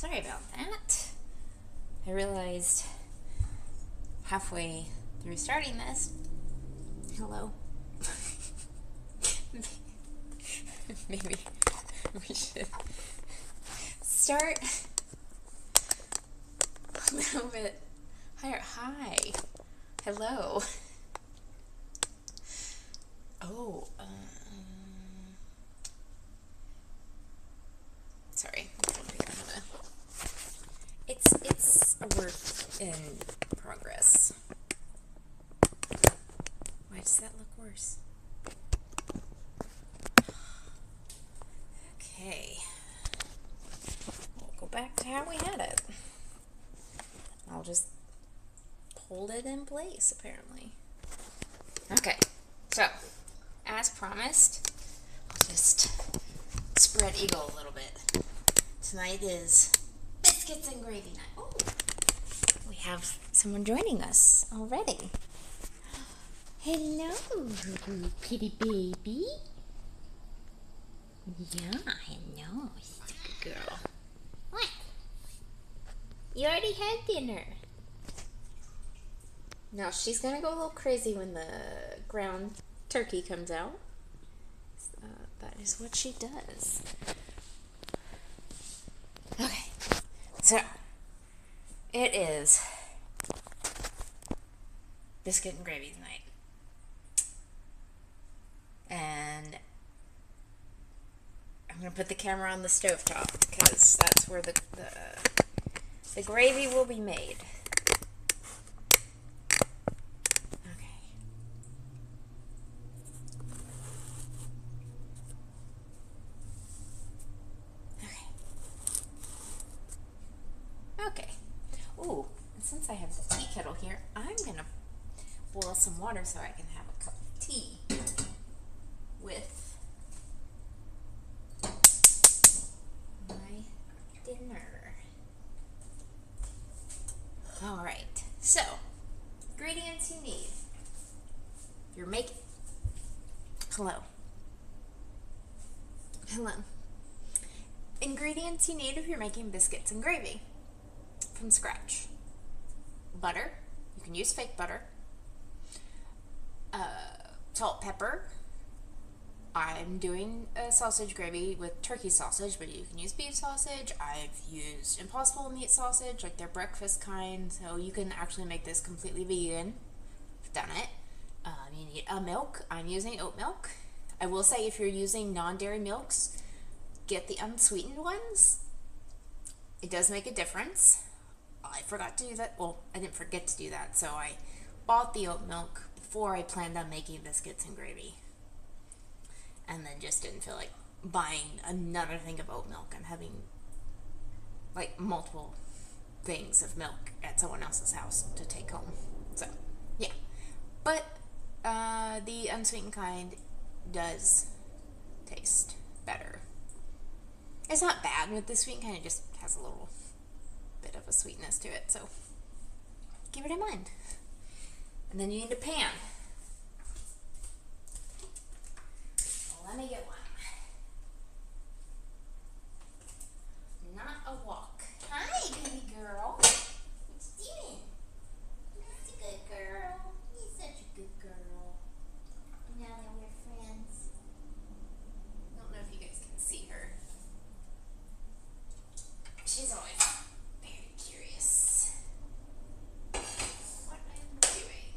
Sorry about that. I realized halfway through starting this, hello. Maybe we should start a little bit higher. Hi. Hello. Oh, sorry. It's a work in progress. Why does that look worse? Okay. We'll go back to how we had it. I'll just hold it in place, apparently. Okay, so, as promised, I'll just spread eagle a little bit. Tonight is biscuits and gravy night. Oh, we have someone joining us already. Hello, kitty baby. Yeah, hello, good girl. What? You already had dinner. Now she's gonna go a little crazy when the ground turkey comes out. That is what she does. Okay, so it is biscuit and gravy tonight, and I'm gonna put the camera on the stovetop because that's where the gravy will be made. Okay. Ooh, and since I have the tea kettle here, I'm gonna boil some water so I can have a cup of tea with my dinner. All right. So, ingredients you need. You're making. Hello. Hello. Ingredients you need if you're making biscuits and gravy from scratch. Butter, you can use fake butter. Salt, pepper. I'm doing a sausage gravy with turkey sausage, but you can use beef sausage. I've used Impossible meat sausage, like their breakfast kind, so you can actually make this completely vegan. I've done it. You need a milk. I'm using oat milk. I will say if you're using non-dairy milks, get the unsweetened ones. It does make a difference. I forgot to do that. Well, I didn't forget to do that, so I bought the oat milk before I planned on making biscuits and gravy. And then just didn't feel like buying another thing of oat milk and having like multiple things of milk at someone else's house to take home. So, yeah. But the unsweetened kind does taste better. It's not bad with the sweet kind, it just has a little bit of a sweetness to it, so keep it in mind. And then you need a pan. Well, let me get one. Not a wok. Hi, baby girl. What you doing? You're such a good girl. You're such a good girl. Now that we're friends. I don't know if you guys can see her. She's always very curious what I'm doing.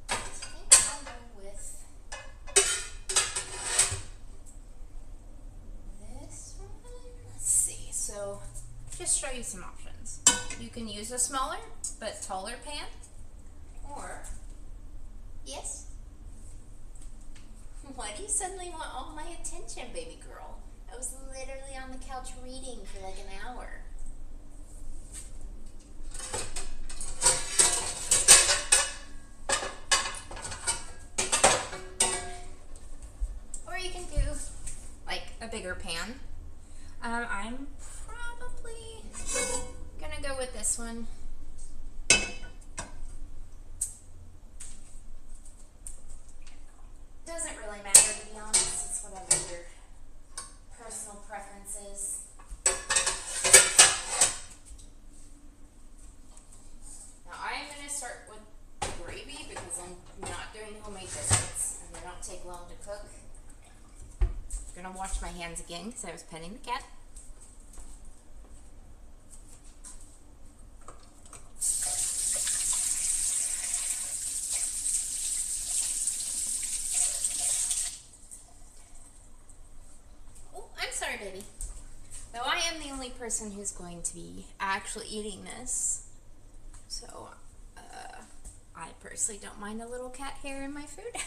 I think I'll go with this one. Let's see. So, just show you some options. You can use a smaller but taller pan, or, yes? Why do you suddenly want all my attention, baby girl? I was literally on the couch reading for like an hour. Or you can do like a bigger pan. I'm probably gonna go with this one gonna wash my hands again because I was petting the cat. Oh, I'm sorry, baby. Though I am the only person who's going to be actually eating this, so I personally don't mind a little cat hair in my food.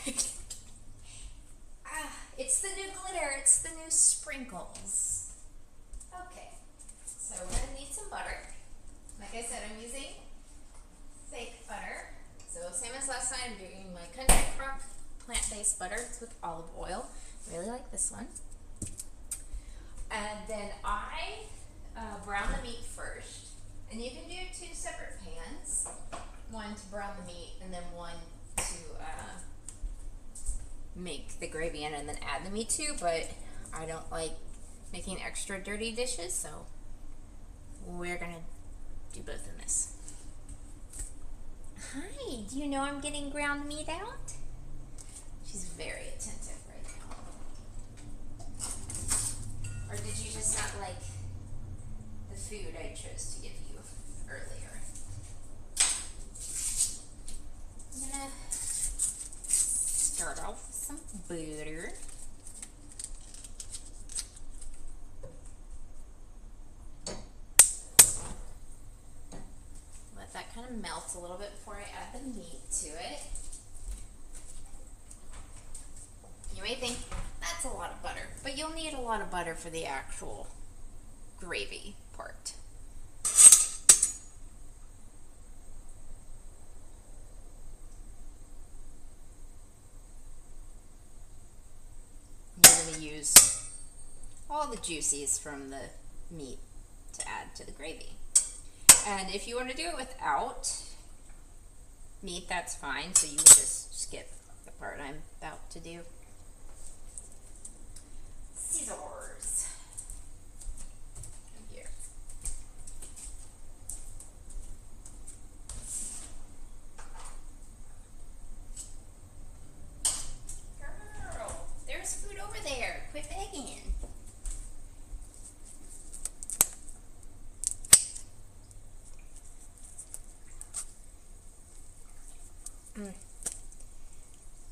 It's the new glitter, it's the new sprinkles. Okay, so we're gonna need some butter. Like I said, I'm using fake butter. So same as last time, I'm doing my country crock plant-based butter. It's with olive oil. I really like this one. And then I brown the meat first. And you can do 2 separate pans. One to brown the meat and then one to make the gravy in and then add the meat to, but I don't like making extra dirty dishes, so we're gonna do both in this. Hi, do you know I'm getting ground meat out? She's very attentive right now. Or did you just not like the food I chose to give you earlier? I'm gonna start off with some butter. Let that kind of melt a little bit before I add the meat to it. You may think that's a lot of butter, but you'll need a lot of butter for the actual gravy part. You're going to use all the juices from the meat to add to the gravy. And if you want to do it without meat, that's fine. So you would just skip the part I'm about to do. Scissors. Here. Girl, there's food over there. Quit begging.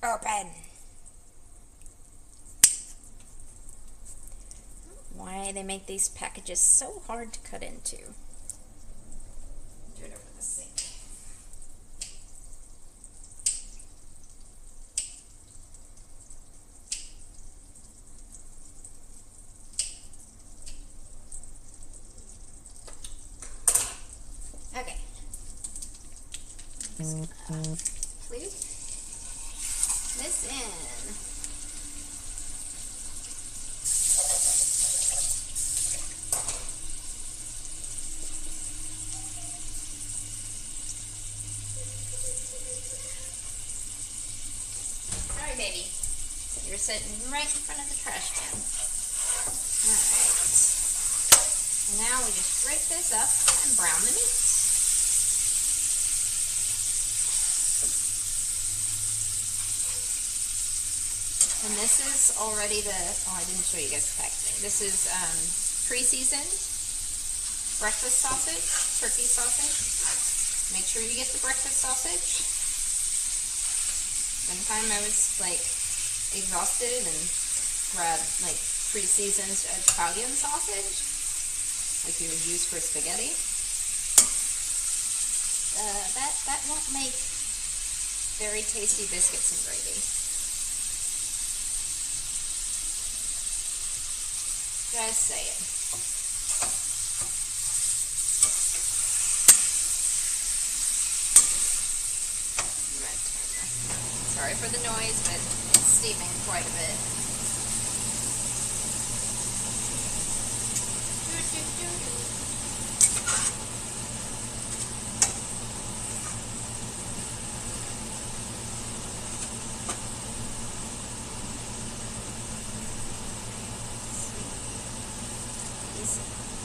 Open. Why they make these packages so hard to cut into? Do it over the sink. Okay. Just gonna flute this in. Sorry, baby. You're sitting right in front of the trash can. Alright. And now we just break this up and brown the meat. And this is already the, oh, I didn't show you guys the packaging. This is pre-seasoned breakfast sausage, turkey sausage. Make sure you get the breakfast sausage. One time I was like exhausted and grabbed like pre-seasoned Italian sausage, like you would use for spaghetti. That won't make very tasty biscuits and gravy. Just saying. Sorry for the noise, but it's steaming quite a bit.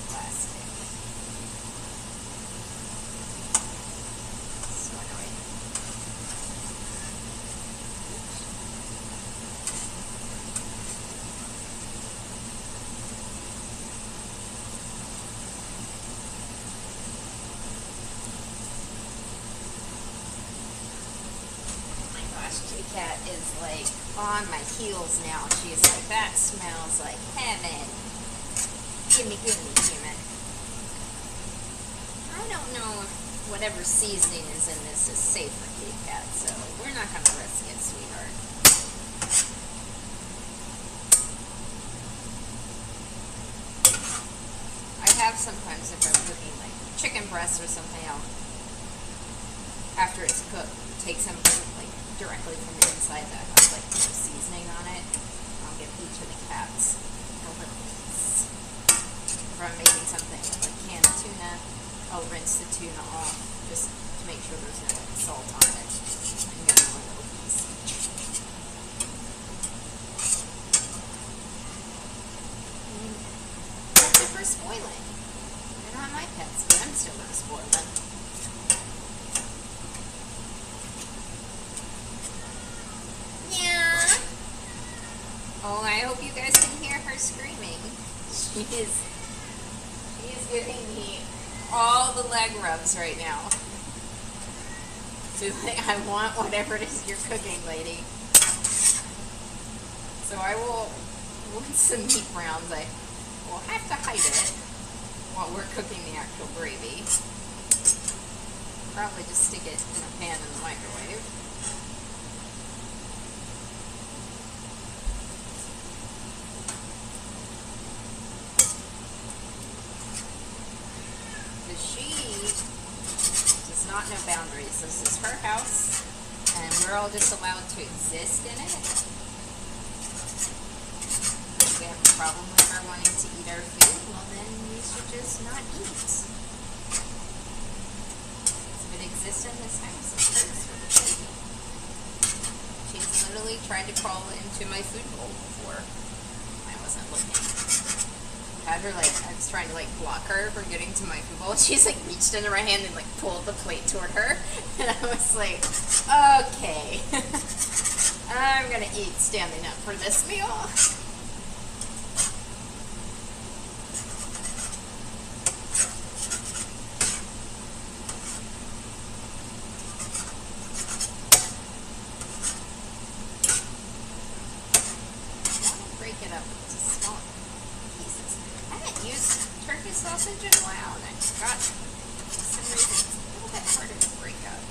Plastic. So annoying. like on my heels now. She's like, that smells like heaven. Gimme, human. I don't know if whatever seasoning is in this is safe for kitty cat, so we're not gonna risk it, sweetheart. I have sometimes, if I'm cooking like chicken breast or something else, after it's cooked, take some like directly from the inside that has like no seasoning on it. I'll give each of the cats a little piece. If I'm making something with like canned tuna, I'll rinse the tuna off just to make sure there's no salt on it. And give them a little piece. That's it for spoiling. They're not my pets, but I'm still gonna spoil them. Oh, I hope you guys can hear her screaming. She is giving me all the leg rubs right now. So I want whatever it is you're cooking, lady. So I will, once the meat browns, I will have to hide it while we're cooking the actual gravy. Probably just stick it in a pan in the microwave. She does not know boundaries. This is her house, and we're all just allowed to exist in it. If we have a problem with her wanting to eat our food, well then we should just not eat. So it exists in this house. It's hers for the baby. She's literally tried to crawl into my food bowl before I wasn't looking. Had her like, I was trying to like block her from getting to my food bowl. She's like reached into her hand and like pulled the plate toward her, and I was like, okay, I'm gonna eat standing up for this meal. Break it up into small pieces. I haven't used turkey sausage in a while, and I forgot for some reason it's a little bit harder to break up.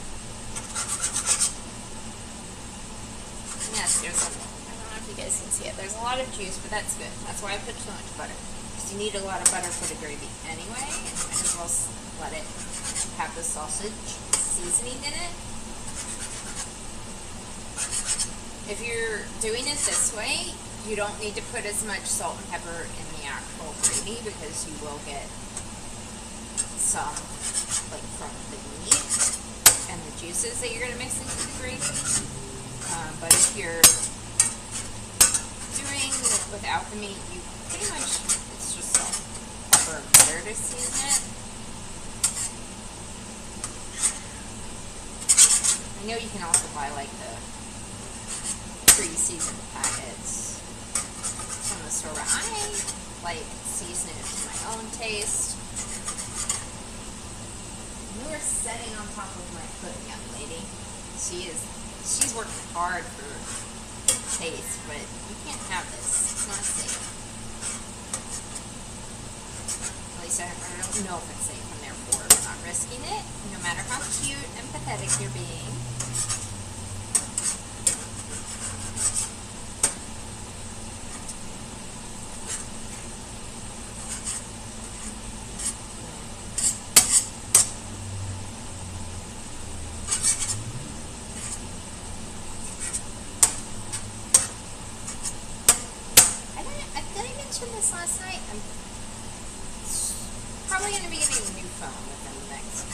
Yes, there's a, I don't know if you guys can see it, there's a lot of juice, but that's good. That's why I put so much butter. Because you need a lot of butter for the gravy anyway, and you might as well let it have the sausage seasoning in it. If you're doing it this way, you don't need to put as much salt and pepper in the actual gravy because you will get some like from the meat and the juices that you're going to mix into the gravy. But if you're doing it without the meat, you pretty much, it's just salt, pepper, and butter to season it. I know you can also buy like the pre-seasoned packets from the store, but I like seasoning it to my own taste. You are setting on top of my foot, young lady. She's working hard for taste, but you can't have this. It's not safe. At least I don't know if it's safe, and therefore we're not risking it, no matter how cute and pathetic you're being. This last night, I'm probably going to be getting a new phone within the next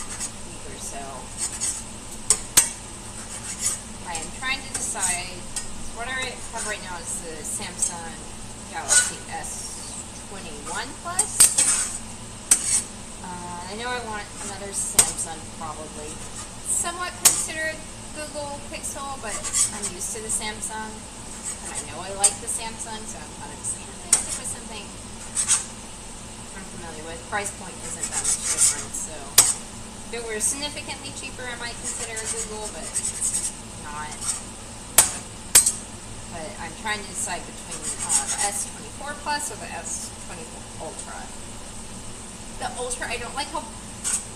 week or so. I am trying to decide, what I have right now is the Samsung Galaxy S21 Plus. I know I want another Samsung probably. Somewhat considered Google Pixel, but I'm used to the Samsung. And I know I like the Samsung, so I'm kind of saying with something I'm familiar with. Price point isn't that much different, so if it were significantly cheaper, I might consider Google, but not but I'm trying to decide between the S24 Plus or the S24 Ultra. The Ultra, I don't like how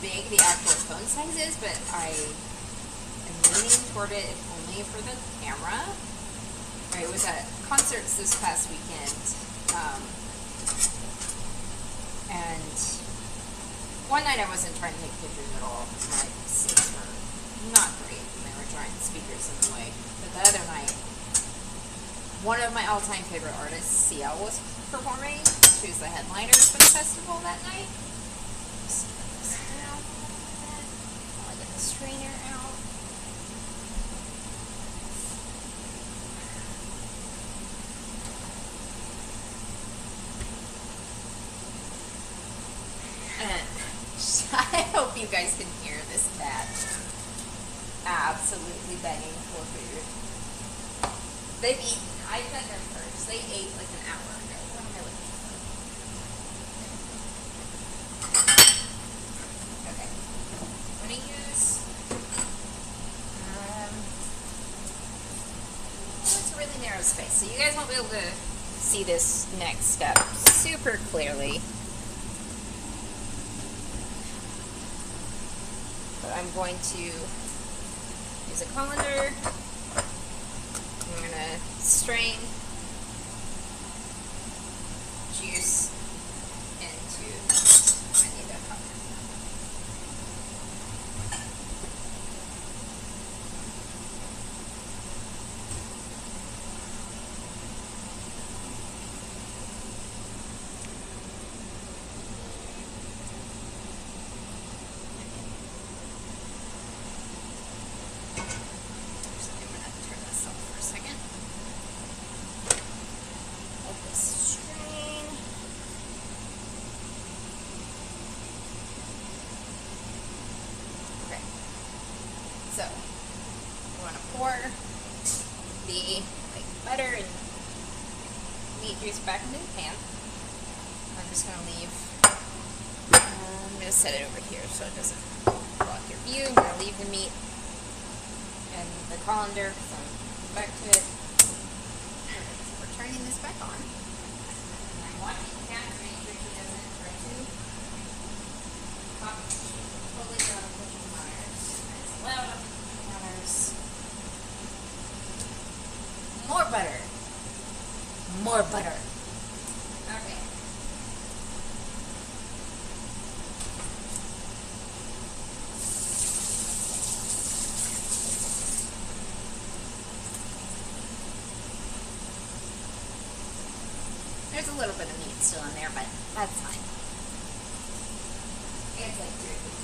big the actual phone size is, but I am leaning toward it if only for the camera. I was at concerts this past weekend, and one night I wasn't trying to take pictures at all because my seats were not great and there were giant speakers in the way. But the other night, one of my all-time favorite artists, CL, was performing. She was the headliner for the festival that night. Just get this down a little bit while I get the strainer out. And I hope you guys can hear this cat absolutely begging for food. They've eaten. I fed them first. They ate like an hour ago. What am I looking for? Okay. I'm going to use, it's a really narrow space, so you guys won't be able to see this next step super clearly. But I'm going to use a colander. I'm going to strain juice into I need a cup. So, you want to pour the butter and meat juice back into the pan. I'm just going to leave, I'm going to set it over here so it doesn't block your view. I'm going to leave the meat and the colander, so back to it. So we're turning this back on. And I'm watching the cat to make sure she doesn't try to pop totally out of the wires. It's loud up the wires. More butter. More butter. Okay. There's a little bit of meat still in there, but that's fine. It's like 3 pieces.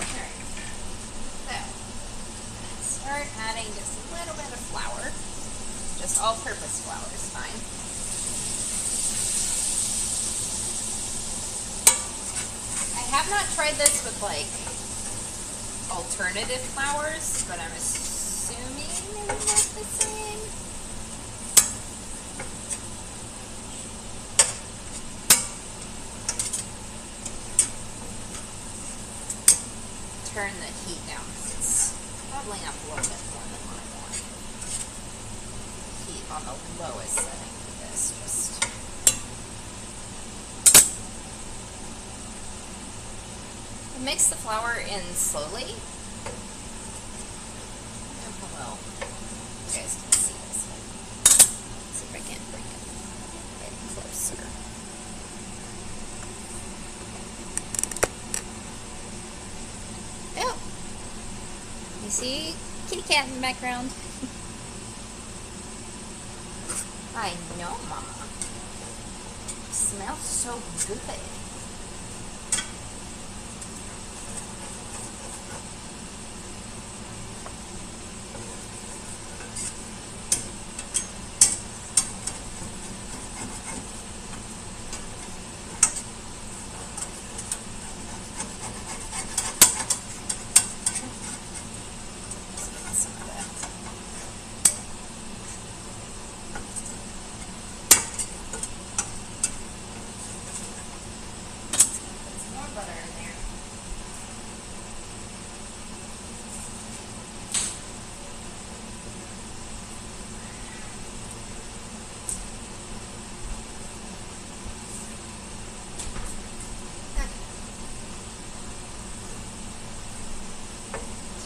Alright. So, let's start adding just a little bit of flour. Just all-purpose flour is fine. I have not tried this with alternative flours, but I'm assuming they would look the same. Turn the heat down because it's bubbling up a little bit more than what I want. Heat on the lowest setting for this. Just mix the flour in slowly. Oh, hello. You guys can see this. Let's see if I can bring it a bit closer. Oh! You see kitty cat in the background? I know, Mama. It smells so good.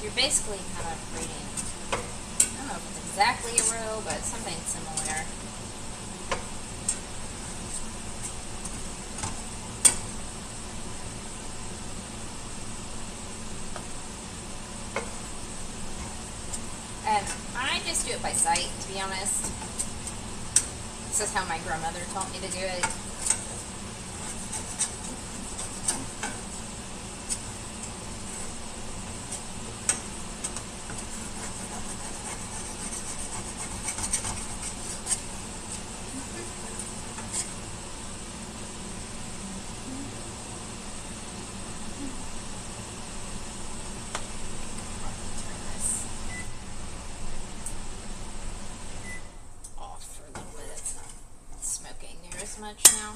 you're basically kind of creating, I don't know if it's exactly a row, but something similar. And I just do it by sight, to be honest. This is how my grandmother taught me to do it. Much now.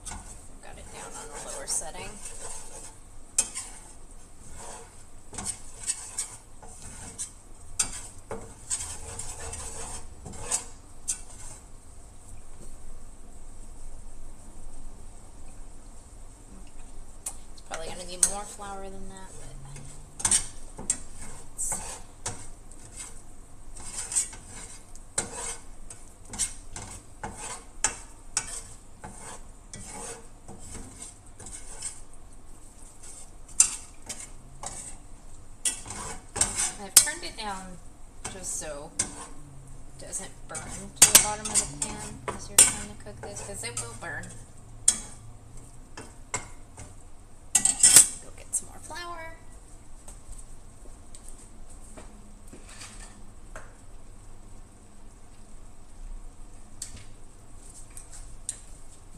I've got it down on the lower setting. It's probably going to need more flour than that, but I've turned it down just so it doesn't burn to the bottom of the pan as you're trying to cook this, because it will burn. Go get some more flour.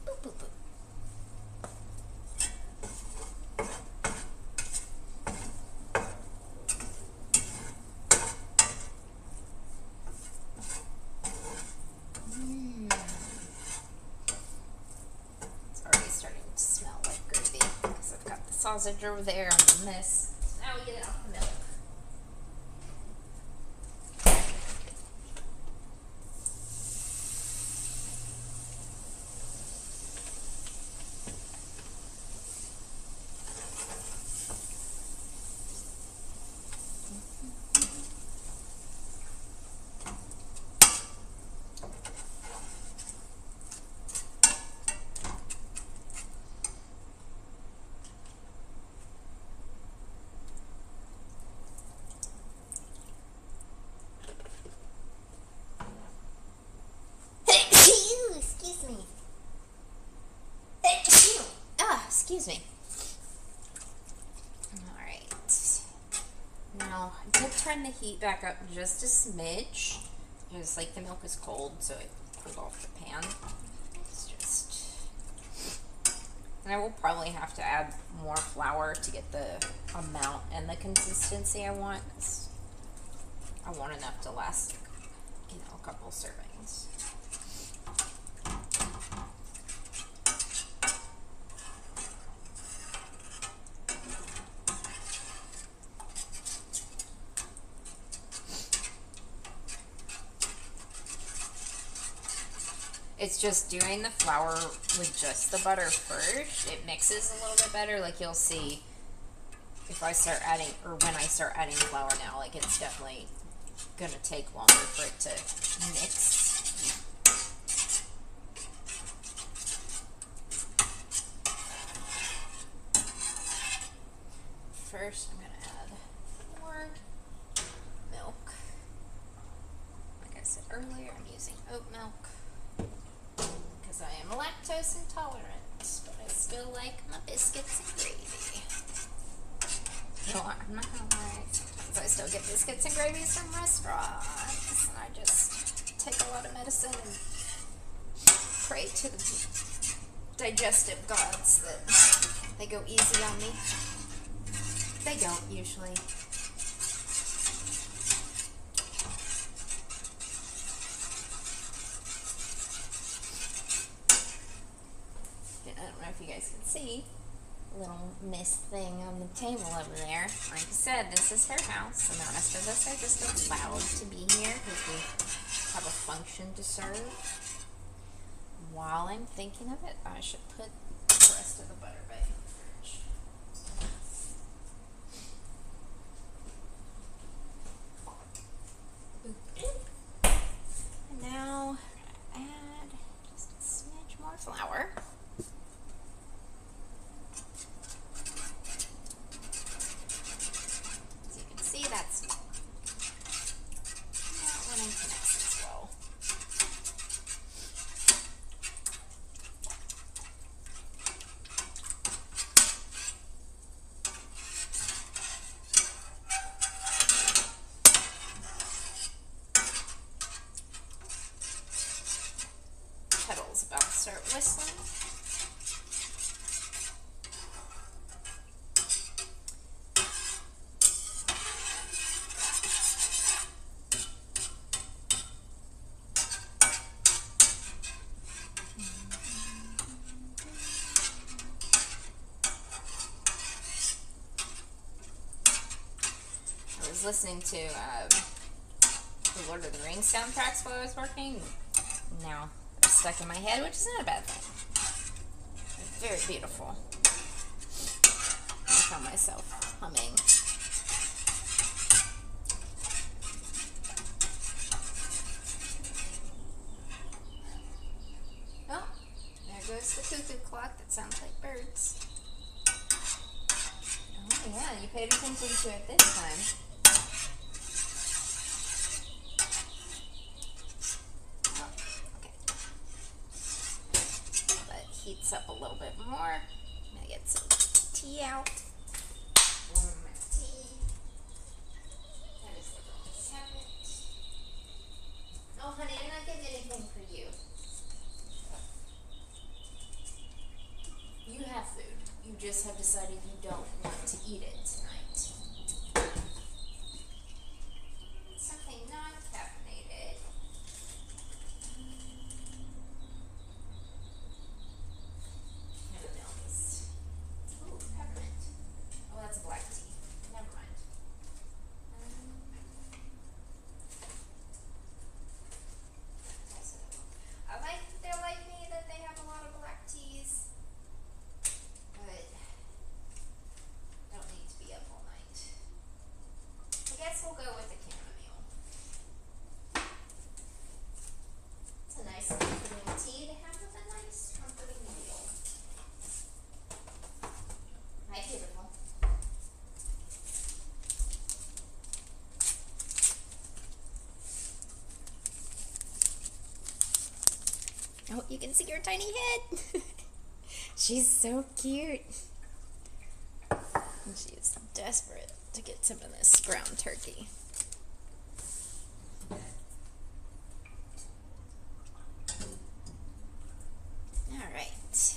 Boop, boop, boop. Sausage over there on this. Now we get it off the milk. Excuse me. Alright. Now, I did turn the heat back up just a smidge. Just like the milk is cold, so it cooled off the pan. It's just... And I will probably have to add more flour to get the amount and the consistency I want. 'Cause I want enough to last, you know, a couple servings. It's just doing the flour with just the butter first. It mixes a little bit better. Like you'll see if I start adding, or when I start adding flour now, like it's definitely gonna take longer for it to mix. First, I'm gonna add more milk. Like I said earlier, I'm using oat milk. I am lactose intolerant, but I still like my biscuits and gravy. No, I'm not gonna lie, sometimes I still get biscuits and gravies from restaurants, and I just take a lot of medicine and pray to the digestive gods that they go easy on me. They don't usually. If you guys can see a little mist thing on the table over there. Like I said, this is her house, and the rest of us are just allowed to be here because we have a function to serve. While I'm thinking of it, I should put the rest of the butter back in the fridge. was listening to the Lord of the Rings soundtracks while I was working. Now they're stuck in my head, which is not a bad thing. They're very beautiful. I found myself humming. Oh, there goes the cuckoo clock that sounds like birds. Oh yeah, you paid attention to it this time. Oh, okay. That heats up a little bit more. I'm gonna get some tea out. Warm my tea. That is the cabinet. Oh honey, I'm not getting anything for you. You have food. You just have decided you don't want to eat it tonight. Something non-caffeinated. Ooh, peppermint. Oh, that's black tea. Never mind. I like that they're like me, that they have a lot of black teas. But don't need to be up all night. I guess we'll go with the chamomile. It's a nice comforting tea to have with a nice comforting meal. Hi, beautiful. Oh, you can see her tiny head. She's so cute. And she is desperate to get some of this ground turkey. All right.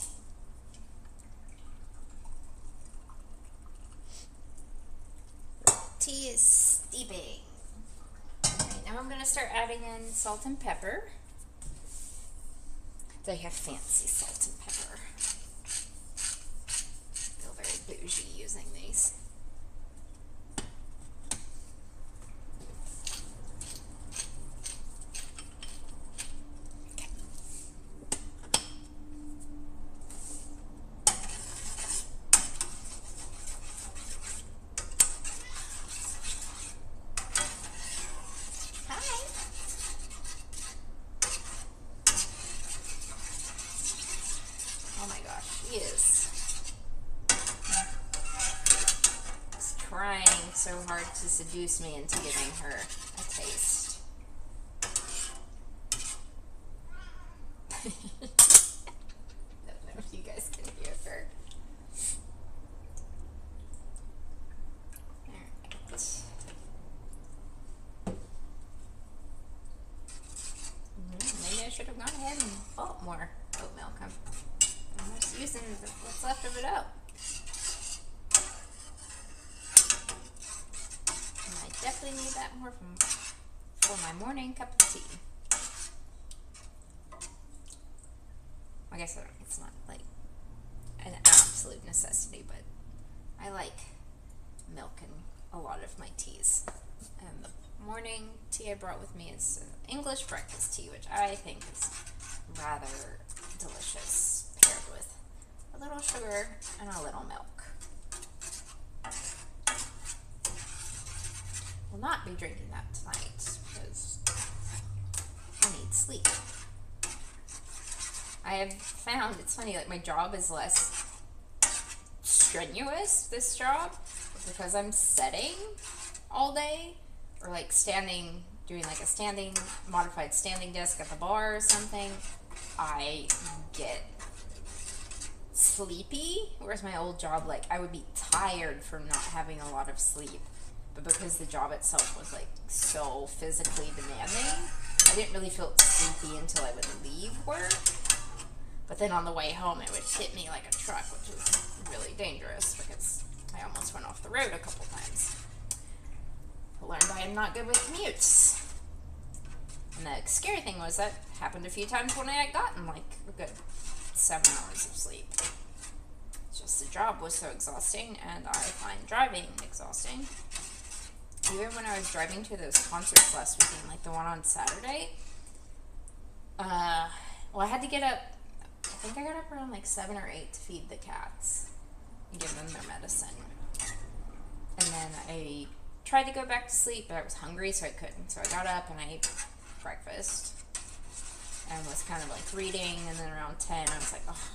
Tea is steeping. Okay, now I'm going to start adding in salt and pepper. They have fancy salt and pepper. I feel very bougie using these. Okay. Hi. Oh my gosh, she is trying so hard to seduce me into giving her a taste. I don't know if you guys can hear her. Alright. Maybe I should have gone ahead and bought more oat milk. I'm just using what's left of it up. And I definitely need that more for my morning cup of tea. I guess it's not like an absolute necessity, but I like milk in a lot of my teas. And the morning tea I brought with me is English breakfast tea, which I think is rather delicious, paired with a little sugar and a little milk. Will not be drinking that tonight because I need sleep. I have found, it's funny, like my job is less strenuous, this job, because I'm setting all day, or like standing, doing like a modified standing desk at the bar or something. I get sleepy, whereas my old job, like I would be tired from not having a lot of sleep, but because the job itself was like so physically demanding, I didn't really feel sleepy until I would leave work. But then on the way home, it would hit me like a truck, which was really dangerous because I almost went off the road a couple times. I learned I am not good with commutes. And the scary thing was that happened a few times when I had gotten like a good 7 hours of sleep. It's just the job was so exhausting, and I find driving exhausting. even when I was driving to those concerts last weekend, like the one on Saturday, well, I had to get up, I think I got up around like 7 or 8 to feed the cats and give them their medicine. And then I tried to go back to sleep, but I was hungry, so I couldn't. So I got up and I ate breakfast and was kind of like reading. And then around 10, I was like, oh,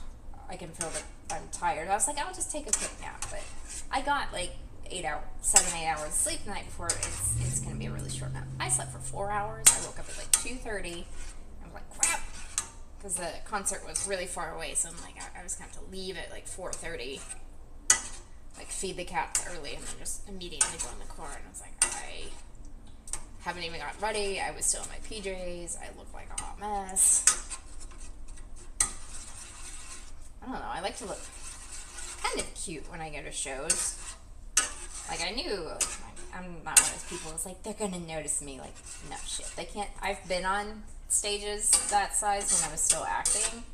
I can feel that I'm tired. I was like, I'll just take a quick nap. But I got like 7, 8 hours of sleep the night before. It's going to be a really short nap. I slept for 4 hours. I woke up at like 2:30. I was like, crap, because the concert was really far away. So I'm like, I was going to have to leave at like 4:30. Like feed the cats early and then just immediately go in the car. And I was like, I haven't even gotten ready. I was still in my PJs. I looked like a hot mess. I don't know. I like to look kind of cute when I go to shows. Like, I knew, I'm not one of those people that's like, they're going to notice me. Like, no shit. They can't. I've been on stages that size when I was still acting.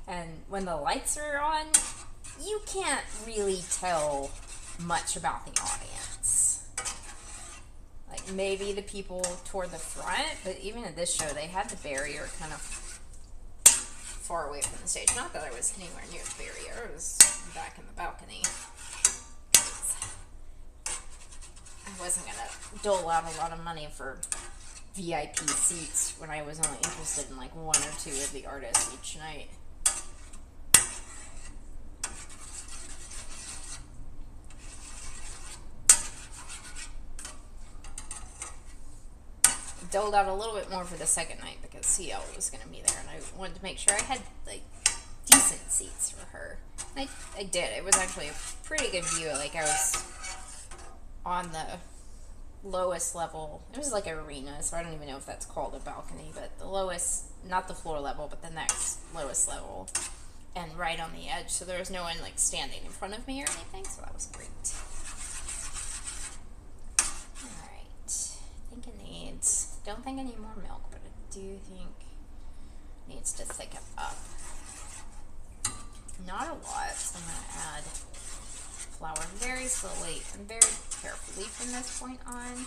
And when the lights are on, you can't really tell much about the audience. Like, maybe the people toward the front, but even at this show, they had the barrier kind of far away from the stage. Not that I was anywhere near the barrier. I was back in the balcony. I wasn't going to dole out a lot of money for VIP seats when I was only interested in like 1 or 2 of the artists each night. Doled out a little bit more for the second night because CL was going to be there, and I wanted to make sure I had like decent seats for her. And I did. It was actually a pretty good view. Like, I was on the lowest level. It was like an arena, so I don't even know if that's called a balcony, but the lowest, not the floor level, but the next lowest level, and right on the edge, so there was no one like standing in front of me or anything, so that was great. Don't think I need more milk, but I do think it needs to thicken up. Not a lot, so I'm going to add flour very slowly and very carefully from this point on.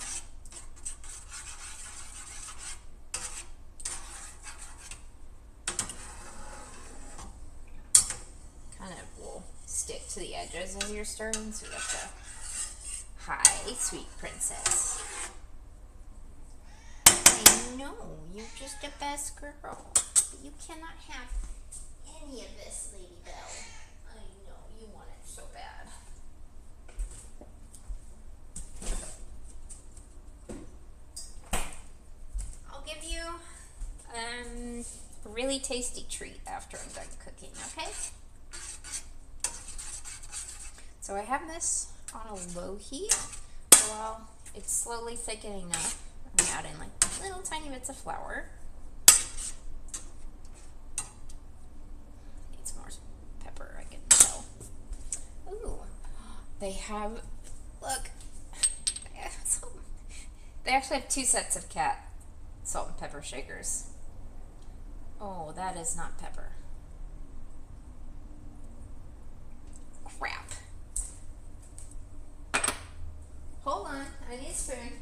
Kind of will stick to the edges as you're stirring, so you have to, hi, sweet princess. No, you're just the best girl. But you cannot have any of this, Lady Belle. I know, you want it so bad. I'll give you a really tasty treat after I'm done cooking, okay? So I have this on a low heat while it's slowly thickening up. I'm adding like little tiny bits of flour. Needs more pepper, I can tell. Ooh, they have, look, they actually have 2 sets of cat salt and pepper shakers. Oh, that is not pepper. Crap. Hold on, I need a spoon.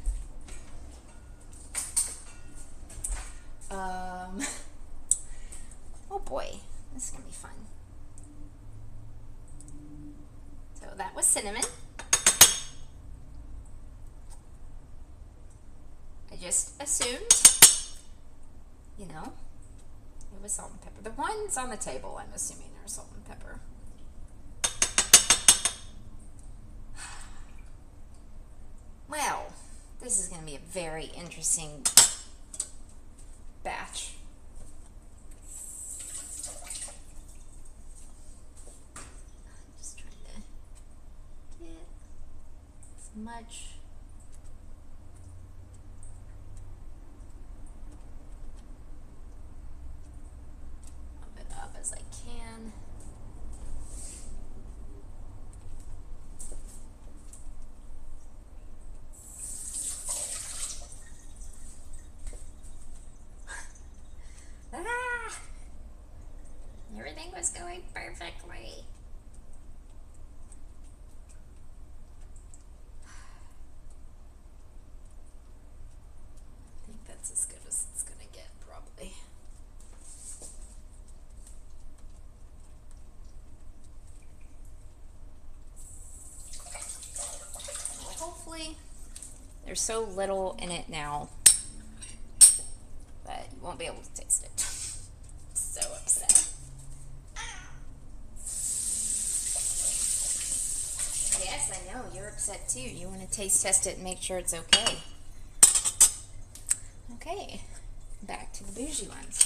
Oh boy, this is gonna be fun. So that was cinnamon. I just assumed, you know, it was salt and pepper. The ones on the table, I'm assuming, are salt and pepper. Well, this is gonna be a very interesting batch. I'm just trying to get as much of it up as I can. Everything was going perfectly. There's so little in it now that you won't be able to taste it. So upset. Yes, I know, you're upset too. You want to taste test it and make sure it's okay. Okay, back to the bougie ones.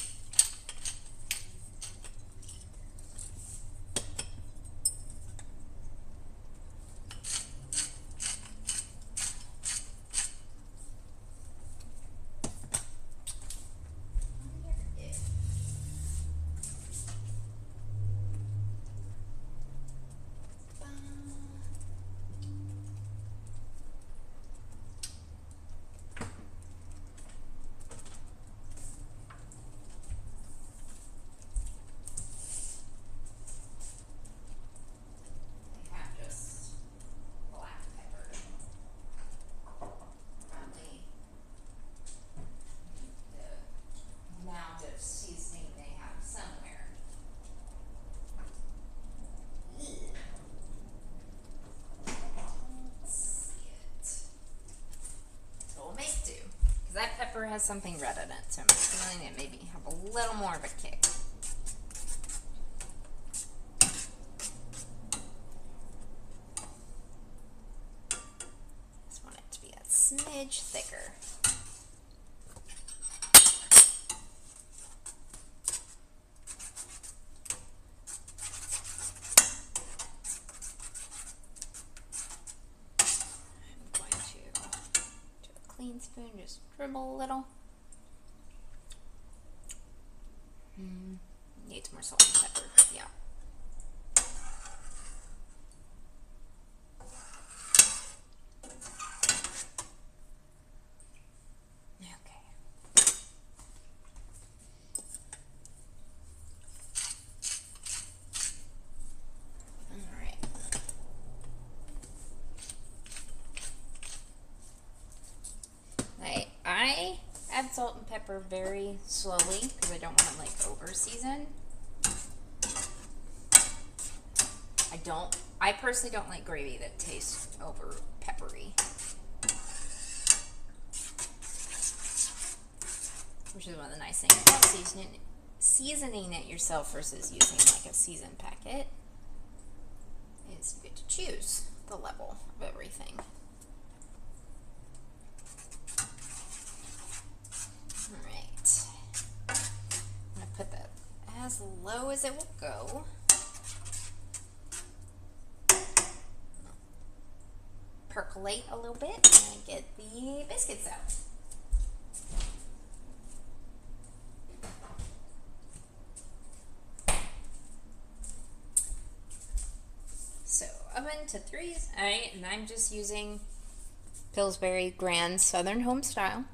That pepper has something red in it, so I'm feeling it maybe have a little more of a kick. Just want it to be a smidge thicker. Clean spoon, just dribble a little. Needs more salt and pepper, yeah. Okay. All right. I add salt and pepper very slowly because I don't want to like over season. I personally don't like gravy that tastes over peppery. Which is one of the nice things about seasoning it yourself versus using like a seasoned packet. Is you get to choose the level of everything. Alright. I'm going to put that as low as it will go. Percolate a little bit and get the biscuits out. So oven to 3, and I'm just using Pillsbury Grand Southern Home Style.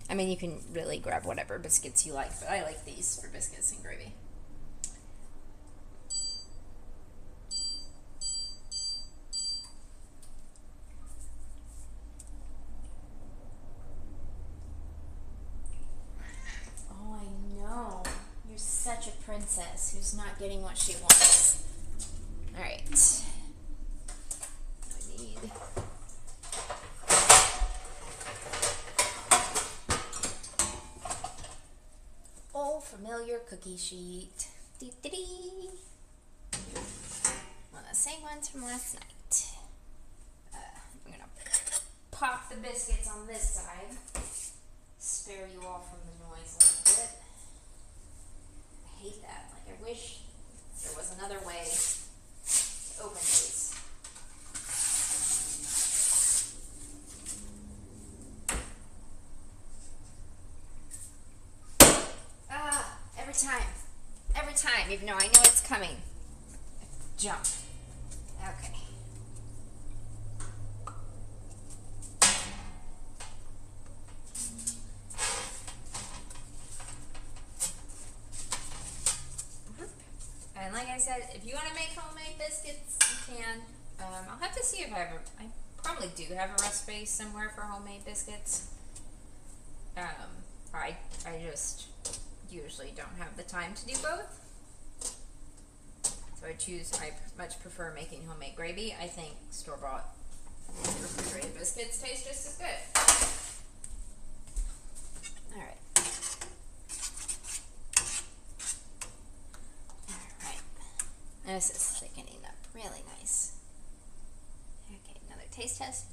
I mean, you can really grab whatever biscuits you like, but I like these for biscuits and gravy. Such a princess who's not getting what she wants. All right. I need old familiar cookie sheet. One of the same ones from last night. I'm gonna pop the biscuits on this side. Spare you all from the noise a little bit. I hate that. Like, I wish there was another way to open these. Every time, even though I know it's coming. Jump. Okay. And like I said, if you want to make homemade biscuits, you can. I'll have to see if I probably do have a recipe somewhere for homemade biscuits. I just usually don't have the time to do both. So I much prefer making homemade gravy. I think store-bought Refrigerated biscuits taste just as good. Alright. Alright. This is thickening up really nice. Okay, another taste test.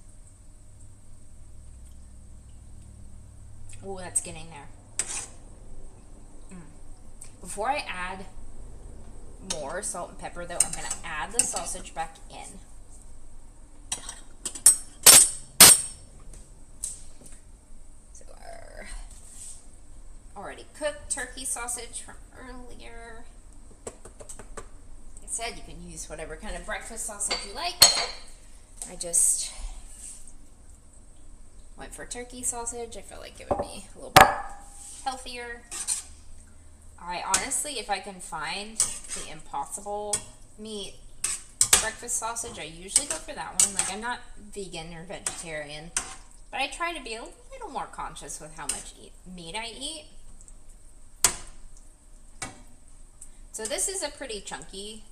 Oh, that's getting there. Before I add more salt and pepper, though, I'm going to add the sausage back in. So our already cooked turkey sausage from earlier. Like I said, you can use whatever kind of breakfast sausage you like. I just went for turkey sausage. I felt like it would be a little bit healthier. I honestly, if I can find the Impossible meat breakfast sausage, I usually go for that one. Like, I'm not vegan or vegetarian, but I try to be a little more conscious with how much meat I eat. So this is a pretty chunky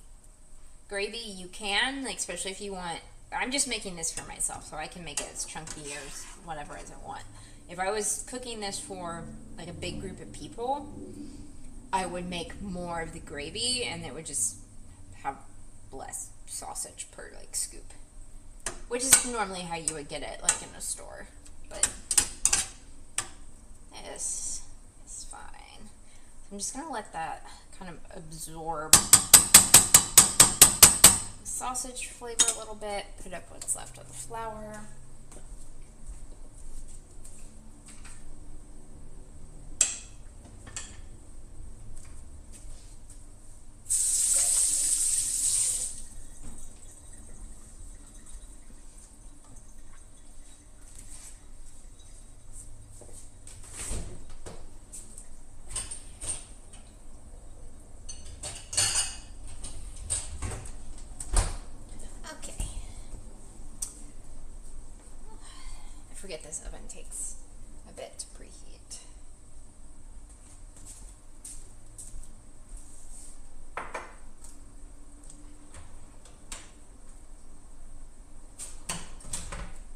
gravy. You can, like, especially if you want, I'm just making this for myself, so I can make it as chunky or whatever as I want. If I was cooking this for, like, a big group of people, I would make more of the gravy, and it would just have less sausage per, like, scoop. Which is normally how you would get it, like, in a store. But this is fine. I'm just going to let that kind of absorb the sausage flavor a little bit. Put up what's left of the flour. Forget this oven takes a bit to preheat.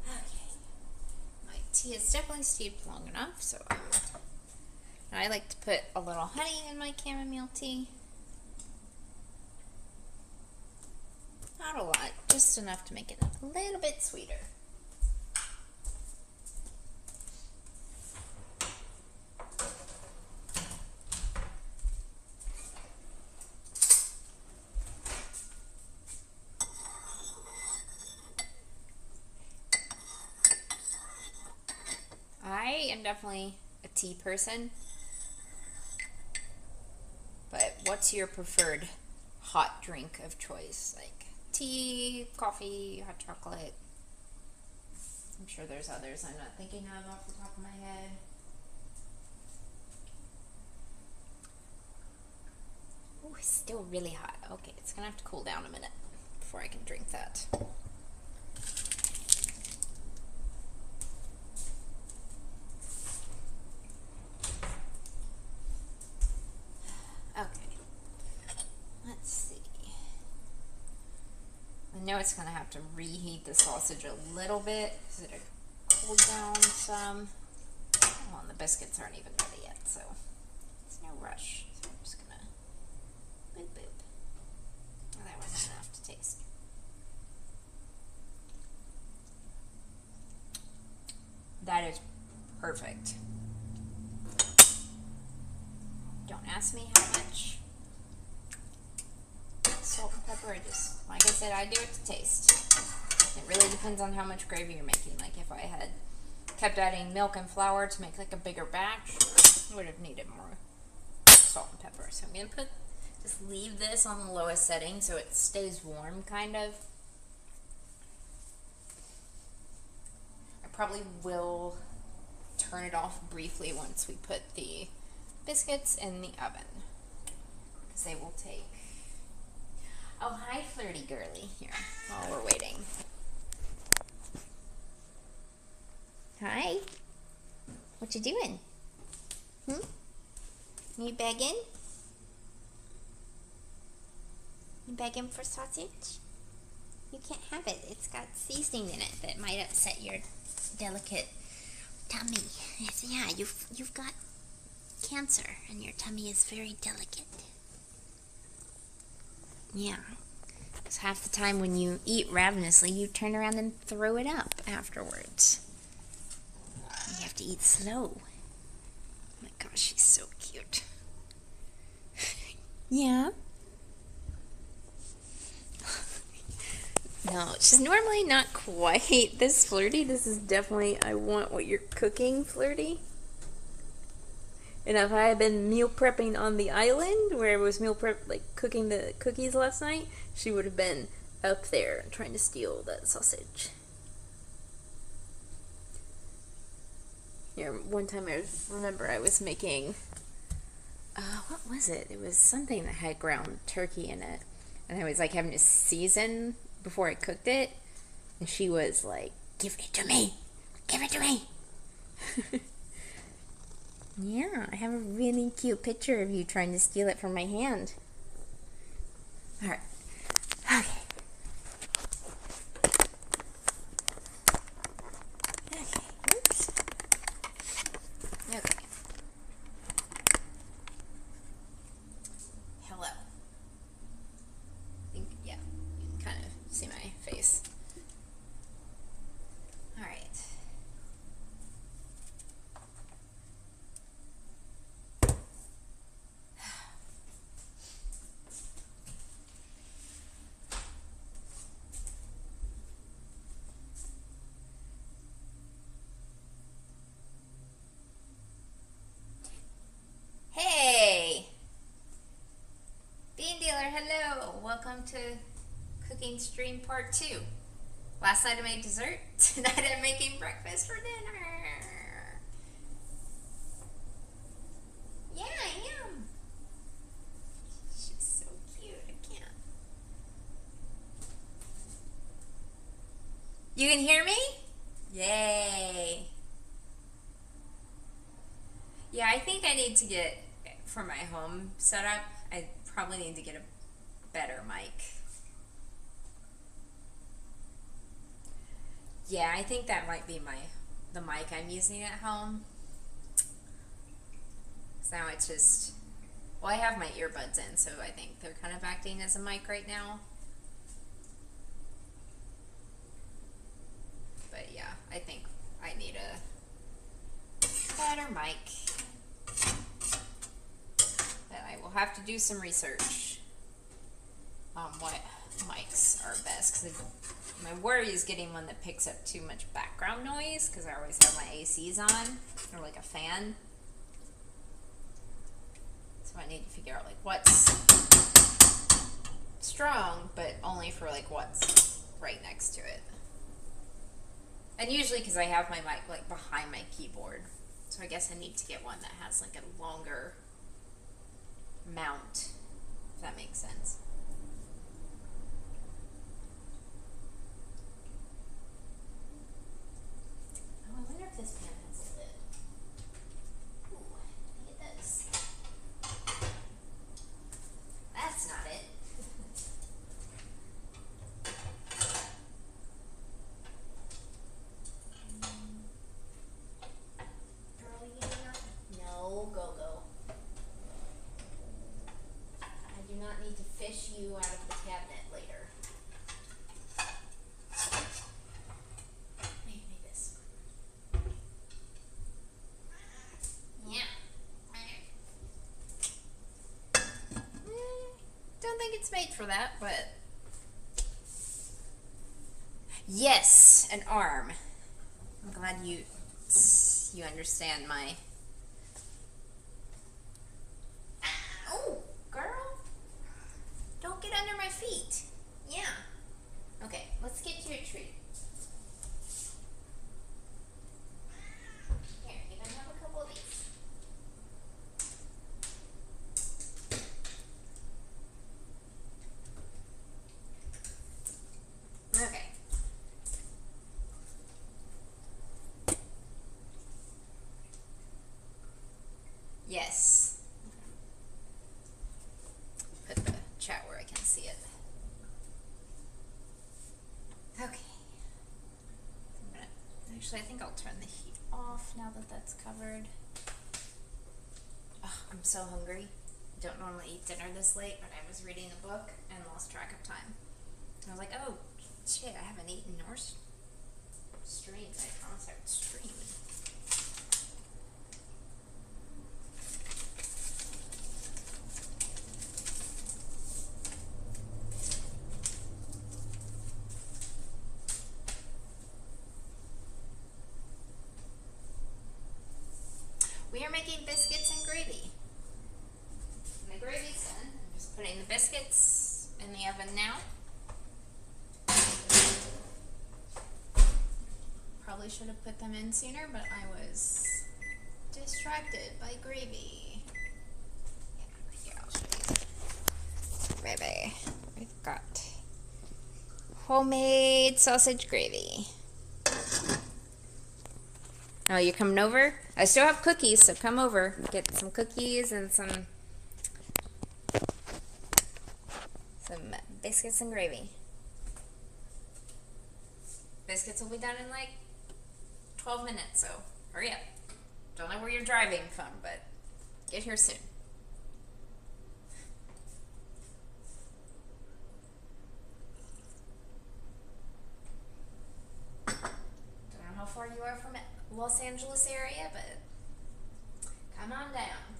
Okay, my tea is definitely steeped long enough, so I like to put a little honey in my chamomile tea. Not a lot, just enough to make it a little bit sweeter. I am definitely a tea person, but what's your preferred hot drink of choice? Like tea, coffee, hot chocolate? I'm sure there's others I'm not thinking of off the top of my head. Oh, it's still really hot. Okay, it's gonna have to cool down a minute before I can drink that. I know it's going to have to reheat the sausage a little bit because it cooled down some. Well, and the biscuits aren't even ready yet, so it's no rush. So I'm just going to boop boop. Oh, that wasn't enough to taste. That is perfect. Don't ask me how much salt and pepper. I just, like I said, I do it to taste. It really depends on how much gravy you're making. Like if I had kept adding milk and flour to make like a bigger batch, I would have needed more salt and pepper. So I'm gonna just leave this on the lowest setting so it stays warm kind of. I probably will turn it off briefly once we put the biscuits in the oven because they will take. Oh, hi, flirty girly. Here, while we're waiting. Hi. What you doing? You begging? You begging for sausage? You can't have it. It's got seasoning in it that might upset your delicate tummy. Yeah, you've got cancer and your tummy is very delicate. Yeah. Because half the time when you eat ravenously, you turn around and throw it up afterwards. You have to eat slow. Oh my gosh, she's so cute. Yeah. No, she's normally not quite this flirty. This is definitely I want what you're cooking flirty. And if I had been meal prepping on the island where I was meal prep like cooking the cookies last night, she would have been up there trying to steal that sausage. Yeah, one time I remember I was making what was it? It was something that had ground turkey in it. And I was like having to season before I cooked it. And she was like, "Give it to me! Give it to me!" Yeah, I have a really cute picture of you trying to steal it from my hand. Alright. Okay. Okay. Oops. Okay. Hello. I think, yeah, you can kind of see my face. Alright. Hey! Bean Dealer, hello! Welcome to Cooking Stream Part 2. Last night I made dessert, tonight I'm making breakfast for dinner! Yeah, I am! She's so cute, I can't. You can hear me? Yay! Yeah, I think I need to get, for my home setup, I probably need to get a better mic. Yeah, I think that might be the mic I'm using at home. So now it's just, well, I have my earbuds in, so I think they're kind of acting as a mic right now. But yeah, I think I need a better mic. But I will have to do some research on what mics are best, because my worry is getting one that picks up too much background noise, because I always have my ACs on, or like a fan. So I need to figure out like what's strong, but only for like what's right next to it. And usually because I have my mic like behind my keyboard, so I guess I need to get one that has like a longer mount, if that makes sense. Oh, I wonder if this pan has a lid. Ooh, it does. That's not it. Girl, you do not. No, go. I do not need to fish you out of the cabinet later. Maybe this. Yeah. Don't think it's made for that, but yes, an arm. I'm glad you understand my. Oh, girl, don't get under my feet. Yeah. Okay, let's get you a treat. Here, you can have a couple of these. Okay. Yes. Put the chat where I can see it. Actually, I think I'll turn the heat off now that that's covered. Ugh, I'm so hungry. I don't normally eat dinner this late, but I was reading a book and lost track of time. I was like, oh, shit, I haven't eaten or streamed. I promised I would stream. We are making biscuits and gravy. And the gravy's done. I'm just putting the biscuits in the oven now. Probably should have put them in sooner, but I was distracted by gravy. Yeah, here, I'll show you. Gravy. We've got homemade sausage gravy. Oh, you're coming over? I still have cookies, so come over. Get some cookies and some biscuits and gravy. Biscuits will be done in like 12 minutes, so hurry up. Don't know where you're driving from, but get here soon. Don't know how far you are from it. Los Angeles area, but come on down.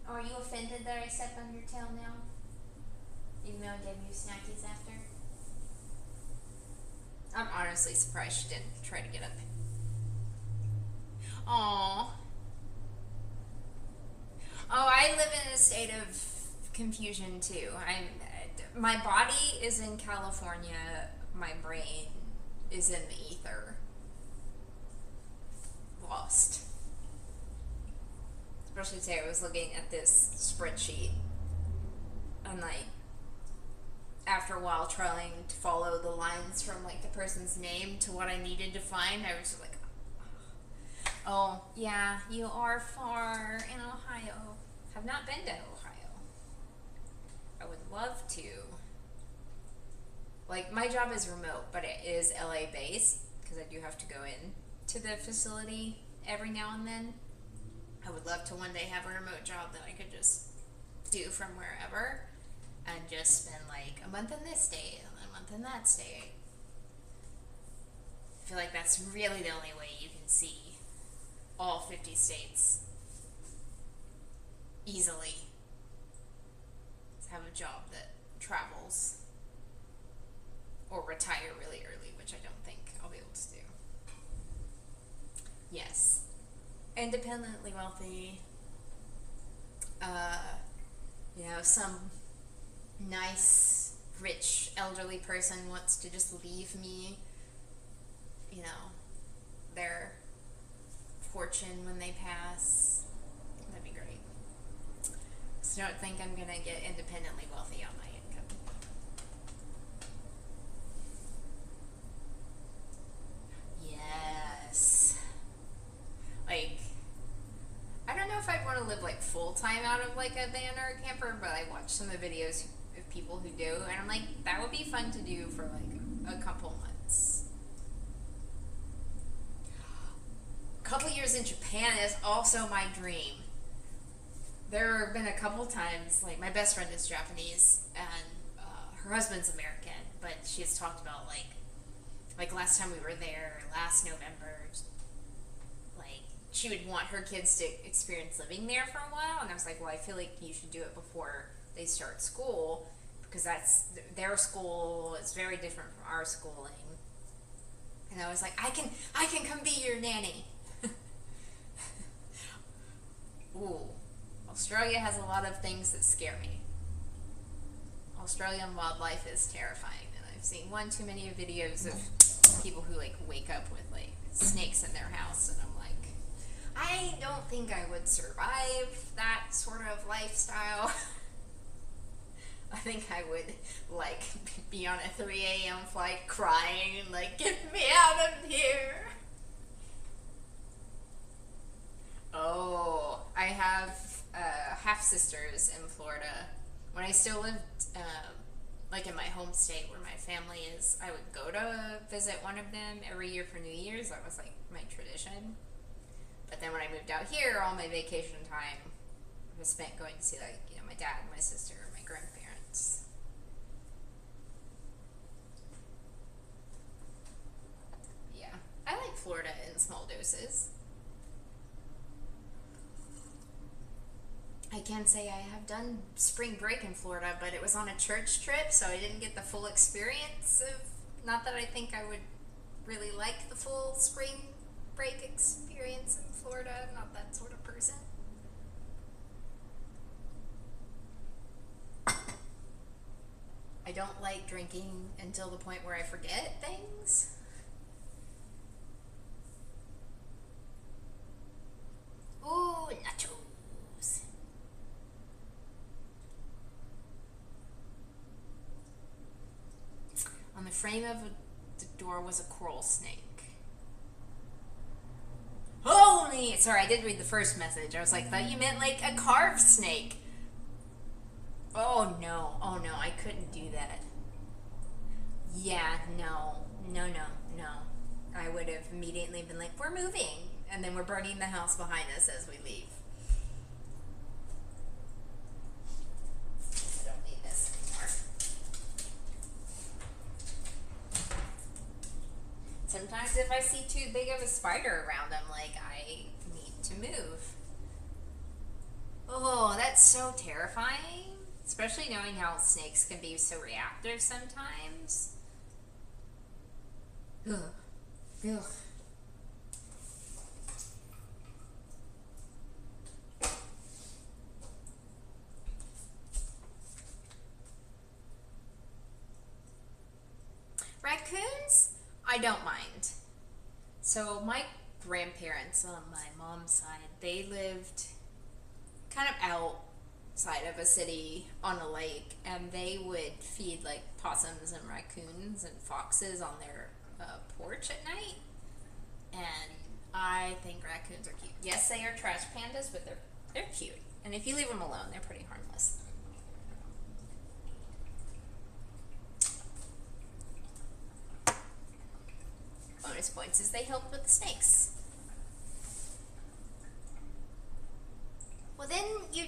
Oh, are you offended that I stepped on your tail now? Even though I gave you snackies after? I'm honestly surprised she didn't try to get up. Aww. Oh, I live in a state of confusion too. My body is in California, my brain is in the ether. Lost. Especially today, I was looking at this spreadsheet and like after a while trying to follow the lines from like the person's name to what I needed to find, I was just like, oh yeah, you are far in Ohio. Have not been to Ohio. I would love to. Like, my job is remote, but it is LA based because I do have to go in to the facility every now and then. I would love to one day have a remote job that I could just do from wherever and just spend like a month in this state and a month in that state. I feel like that's really the only way you can see all 50 states easily. Is have a job that travels or retire really early, which I don't think I'll be able to do. Yes. Independently wealthy. Some nice, rich, elderly person wants to just leave me, their fortune when they pass. That'd be great. So I don't think I'm gonna get independently wealthy on my income. Yes. Like, I don't know if I'd want to live like full time out of like a van or a camper, but I watch some of the videos of people who do, and I'm like, that would be fun to do for like a couple months. A couple years in Japan is also my dream. There have been a couple times, like my best friend is Japanese and her husband's American, but she has talked about like last time we were there, last November, like she would want her kids to experience living there for a while, and I was like, well, I feel like you should do it before they start school, because that's their school is very different from our schooling. And I was like, I can come be your nanny. Ooh, Australia has a lot of things that scare me. Australian wildlife is terrifying, and I've seen one too many videos of people who like wake up with like snakes in their house, and I'm like, I don't think I would survive that sort of lifestyle. I think I would like be on a 3 a.m. flight crying, like, get me out of here. Oh, I have half sisters in Florida. When I still lived like in my home state where my family is, I would go to visit one of them every year for New Year's. That was like my tradition. But then when I moved out here, all my vacation time was spent going to see, like, you know, my dad, my sister, my grandparents. Yeah, I like Florida in small doses. I can say I have done spring break in Florida, but it was on a church trip, so I didn't get the full experience of, not that I think I would really like the full spring break experience in Florida. I'm not that sort of person. I don't like drinking until the point where I forget things. Ooh, nachos. On the frame of the door was a coral snake. Holy! Sorry, I did read the first message. I was like, thought you meant like a carved snake. Oh no, I couldn't do that. Yeah, no. I would have immediately been like, we're moving. And then we're burning the house behind us as we leave. I don't need this anymore. Sometimes if I see too big of a spider around, I'm like, I need to move. Oh, that's so terrifying. Especially knowing how snakes can be so reactive sometimes. Ugh. Ugh. Raccoons, I don't mind. So my grandparents on my mom's side, they lived kind of outside of a city on a lake, and they would feed like possums and raccoons and foxes on their porch at night. And I think raccoons are cute. Yes, they are trash pandas, but they're cute. And if you leave them alone, they're pretty harmless. Bonus points is they help with the snakes. Well, then you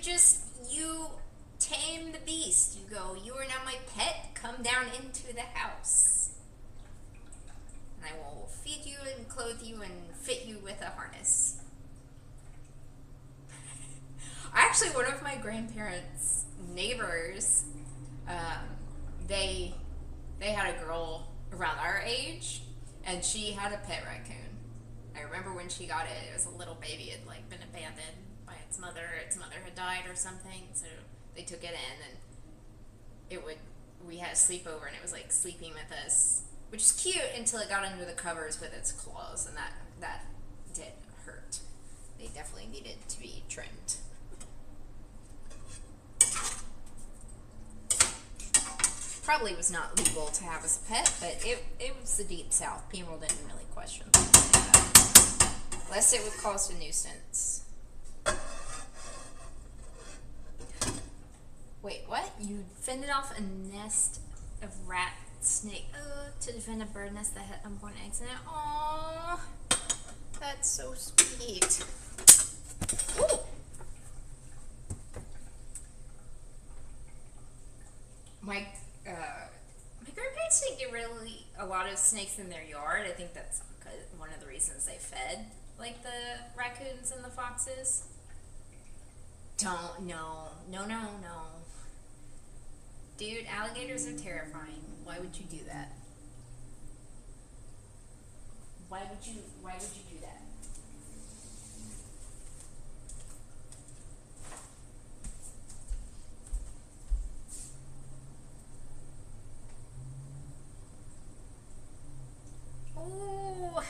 tame the beast. You go, you are now my pet. Come down into the house. And I will feed you and clothe you and fit you with a harness. Actually, one of my grandparents' neighbors, they had a girl around our age, and she had a pet raccoon. I remember when she got it, it was a little baby. It had like been abandoned by its mother. Its mother had died or something, so they took it in, and we had a sleepover, and it was like sleeping with us, which is cute until it got under the covers with its claws, and that did hurt. They definitely needed to be trimmed. Probably was not legal to have as a pet, but it was the deep south. People didn't really question something like that. Unless it would cause a nuisance. Wait, what? You fended off a nest of rat snake to defend a bird nest that had unborn eggs in it. Aww, that's so sweet. Ooh. My grandparents didn't get really a lot of snakes in their yard. I think that's one of the reasons they fed like the raccoons and the foxes. No. Dude, alligators are terrifying. Why would you do that? Why would you do that? Ooh.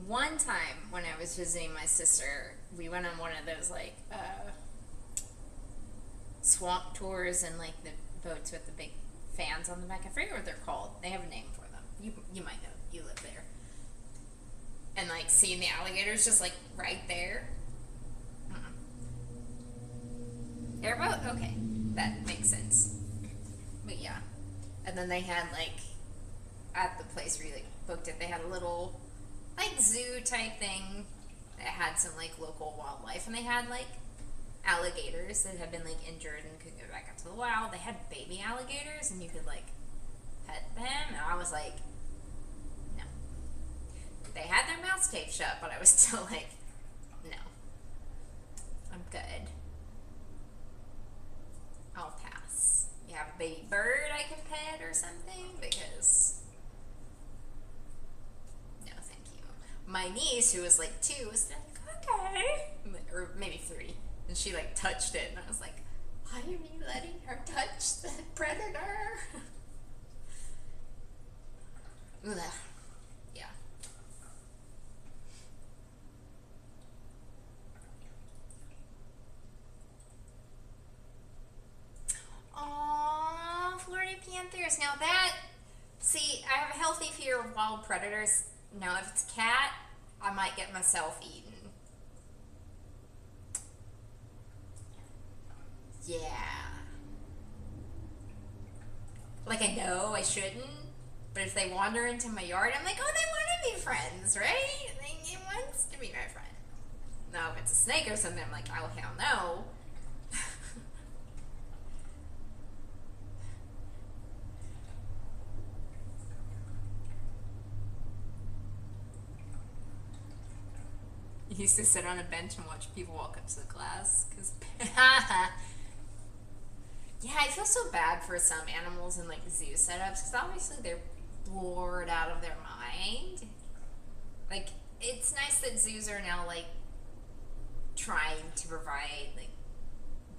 One time when I was visiting my sister, we went on one of those like swamp tours and like the boats with the big fans on the back. I forget what they're called. They have a name for them. You might know. You live there. And like seeing the alligators just like right there. Airboat? Okay. that makes sense. But yeah. And then they had like, at the place where you like booked it, they had a little like zoo type thing that had some like local wildlife, and they had like alligators that had been like injured and could go back up to the wild. They had baby alligators, and you could like pet them, and I was like, no. They had their mouths taped shut, but I was still like, no, I'm good. I'll pass. You have a baby bird I can pet or something, because no, thank you. My niece, who was like 2, was like, okay, or maybe 3, and she like touched it, and I was like, why are you letting her touch the predator? Ugh. Yeah. Aww, Florida panthers. Now that, see, I have a healthy fear of wild predators. Now if it's cat, I might get myself eaten. Yeah. Like, I know I shouldn't, but if they wander into my yard, I'm like, oh, they want to be friends, right? Like, it wants to be my friend. Now, if it's a snake or something, I'm like, oh, hell no. You used to sit on a bench and watch people walk up to the class, because yeah, I feel so bad for some animals in like zoo setups, because obviously they're bored out of their mind. Like, it's nice that zoos are now like trying to provide like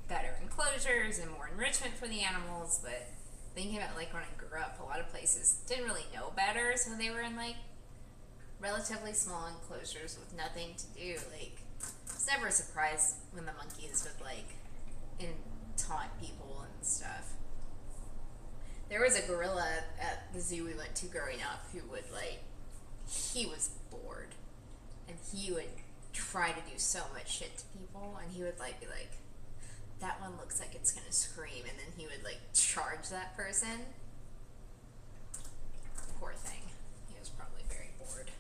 better enclosures and more enrichment for the animals, but thinking about like when I grew up, a lot of places didn't really know better, so they were in like relatively small enclosures with nothing to do. Like, it's never a surprise when the monkeys would like taunt people and stuff. There was a gorilla at the zoo we went to growing up who would like, he was bored, and he would try to do so much shit to people, and he would like be like, that one looks like it's gonna scream, and then he would like charge that person. Poor thing. He was probably very bored.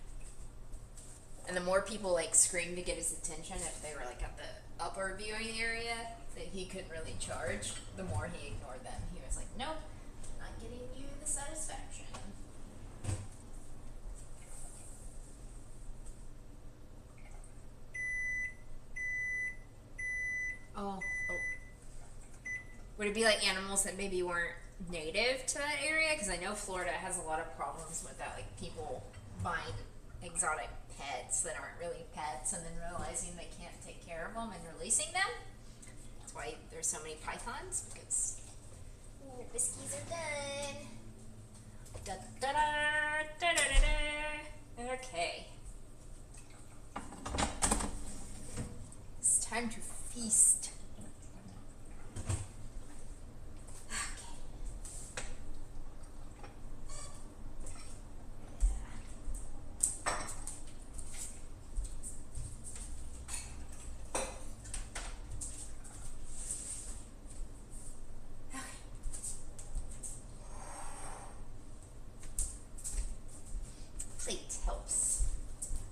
And the more people like screamed to get his attention, if they were like at the upper viewing area that he couldn't really charge, the more he ignored them. He was like, nope, not getting you the satisfaction. Oh. Would it be like animals that maybe weren't native to that area? Because I know Florida has a lot of problems with that, like people buying exotic pets that aren't really pets and then realizing they can't take care of them and releasing them. That's why there's so many pythons, because whiskies are done. Da, da, da, da, da, da, da. Okay. It's time to feast. Plate helps.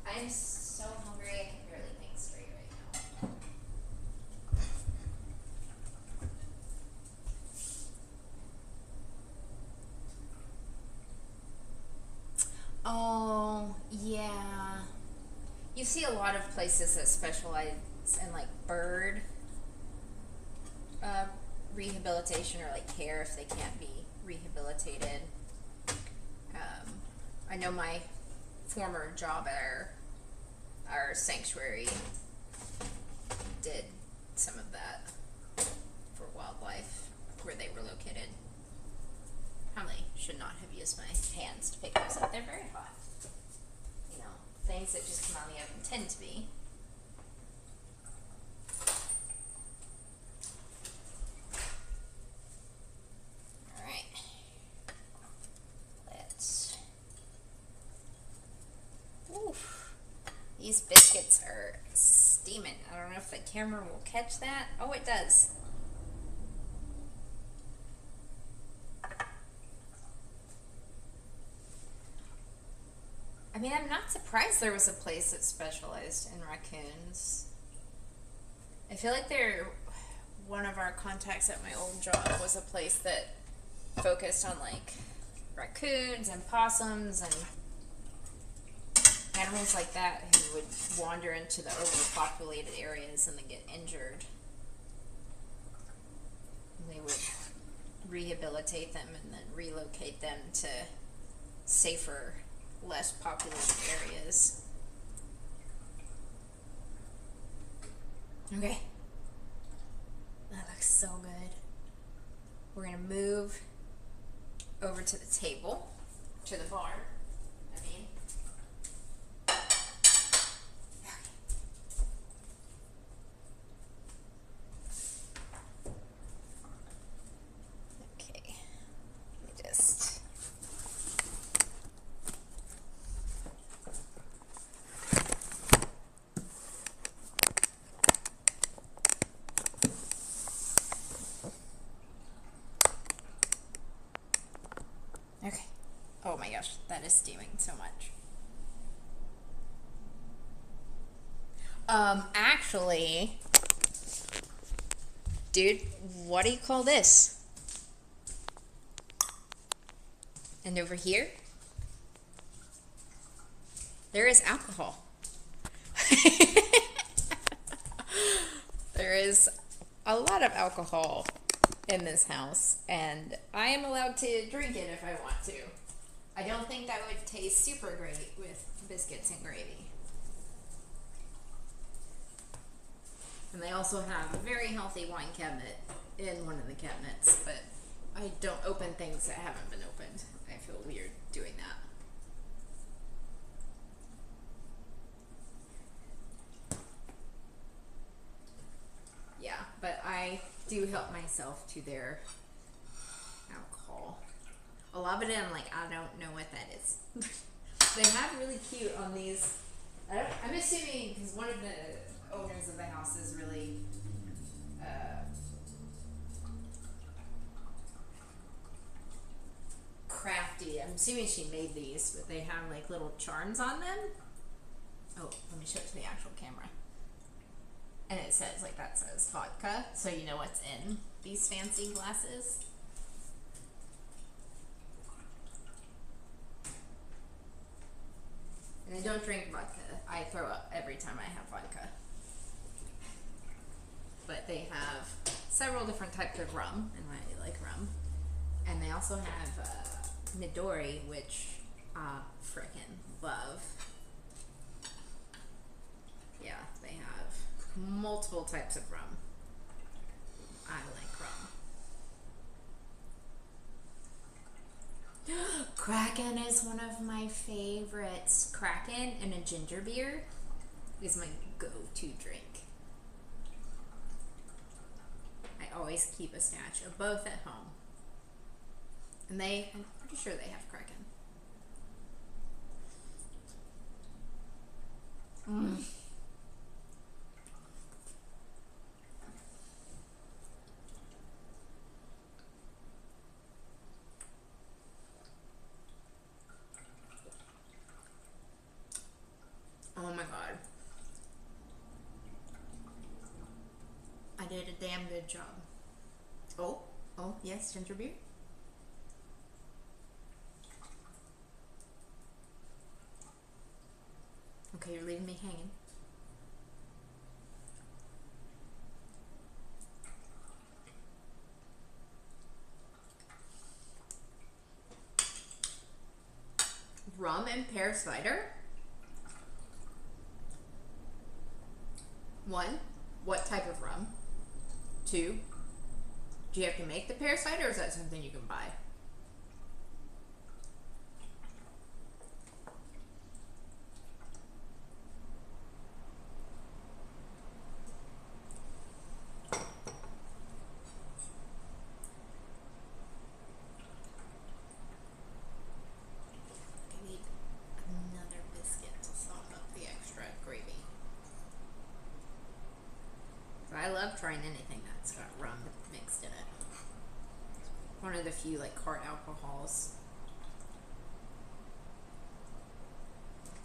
I'm so hungry I can barely think straight right now. Oh, yeah. You see a lot of places that specialize in like bird rehabilitation or like care if they can't be rehabilitated. I know my former job at our sanctuary did some of that for wildlife where they were located. Probably should not have used my hands to pick those up. They're very hot. You know, things that just come out of the oven tend to be. Alright. Let's... Oof. These biscuits are steaming. I don't know if the camera will catch that. Oh, it does. I mean, I'm not surprised there was a place that specialized in raccoons. I feel like one of our contacts at my old job was a place that focused on like raccoons and possums and animals like that who would wander into the overpopulated areas and then get injured. And they would rehabilitate them and then relocate them to safer, less populated areas. Okay. That looks so good. We're gonna move over to the table, to the bar. Okay. Let me just. Okay. Oh my gosh, that is steaming so much. Actually, dude, what do you call this? And over here, there is alcohol. There is a lot of alcohol in this house, and I am allowed to drink it if I want to. I don't think that would taste super great with biscuits and gravy. And they also have a very healthy wine cabinet in one of the cabinets, but I don't open things that haven't been opened. I feel weird doing that. Yeah, but I do help myself to their alcohol. A lot of it, I'm like, I don't know what that is. They have really cute on these. I'm assuming because one of the owners of the house is really crafty. I'm assuming she made these, but they have like little charms on them. Oh, let me show it to the actual camera. And it says, like, that says vodka, so you know what's in these fancy glasses. And I don't drink vodka. I throw up every time I have vodka. But they have several different types of rum, and I like rum. And they also have Midori, which I frickin' love. Yeah, they have multiple types of rum. I like rum. Kraken is one of my favorites. Kraken and a ginger beer is my go-to drink. I always keep a snatch of both at home. And I'm pretty sure they have Kraken. Mm. Oh my god. I did a damn good job. Oh, yes, ginger beer. Okay, you're leaving me hanging. Rum and pear cider? One, what type of rum? Two, do you have to make the pear cider or is that something you can buy? I need another biscuit to salt up the extra gravy. So I love trying anything that's got rum mixed in it. It's one of the few like hard alcohols.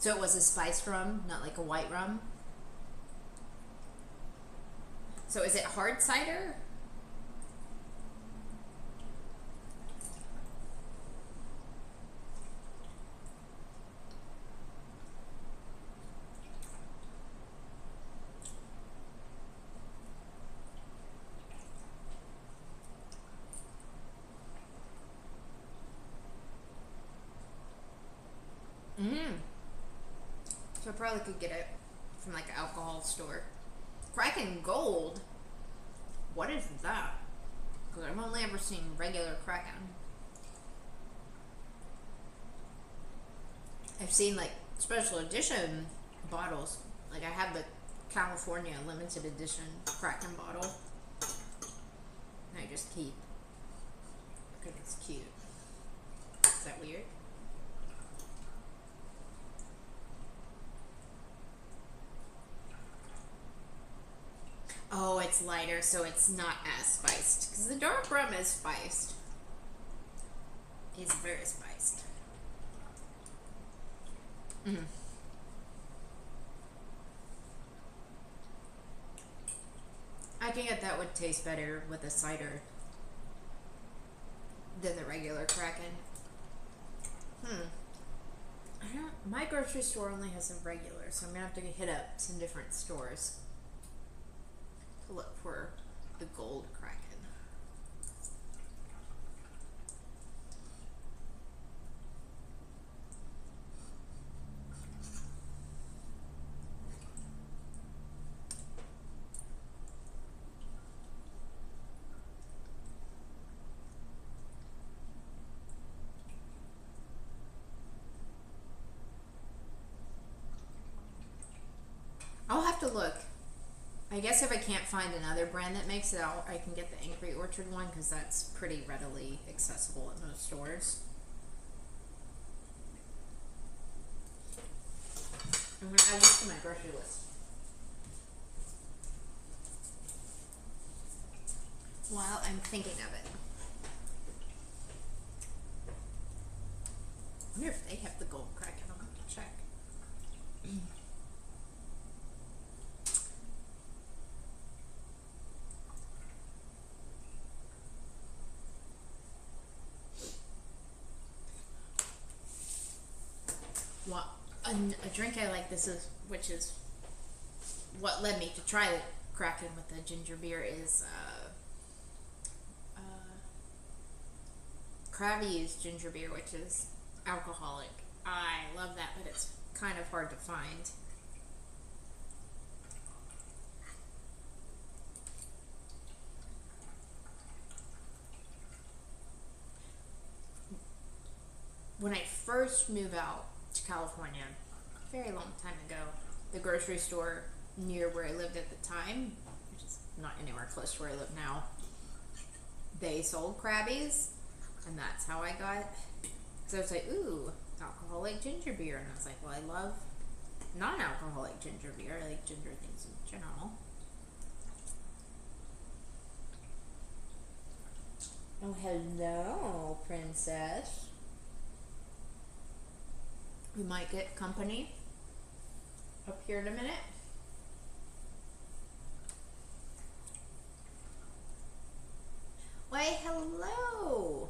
So it was a spiced rum, not like a white rum. So is it hard cider? Mm. So I probably could get it from like an alcohol store. Kraken Gold? What is that? Because I've only ever seen regular Kraken. I've seen like special edition bottles. Like I have the California limited edition Kraken bottle. And I just keep because it's cute. Is that weird? Oh, it's lighter, so it's not as spiced. Because the dark rum is spiced. It's very spiced. Mm. I think that would taste better with a cider than the regular Kraken. My grocery store only has a regular, so I'm gonna have to hit up some different stores to look for the gold Kraken. I'll have to look. I guess if I can't find another brand that makes it, I can get the Angry Orchard one because that's pretty readily accessible at most stores. I'm gonna add this to my grocery list. While I'm thinking of it. I wonder if they have the gold Kraken. I'll have to check. Well, a drink I like which is what led me to try the Kraken with the ginger beer is Krabby's ginger beer, which is alcoholic. I love that, but it's kind of hard to find. When I first moved out to California, a very long time ago, the grocery store near where I lived at the time, which is not anywhere close to where I live now, they sold Krabby's, and that's how I got. So I was like, ooh, alcoholic ginger beer, and I was like, well, I love non-alcoholic ginger beer. I like ginger things in general. Oh, hello, princess. We might get company up here in a minute. Why, hello.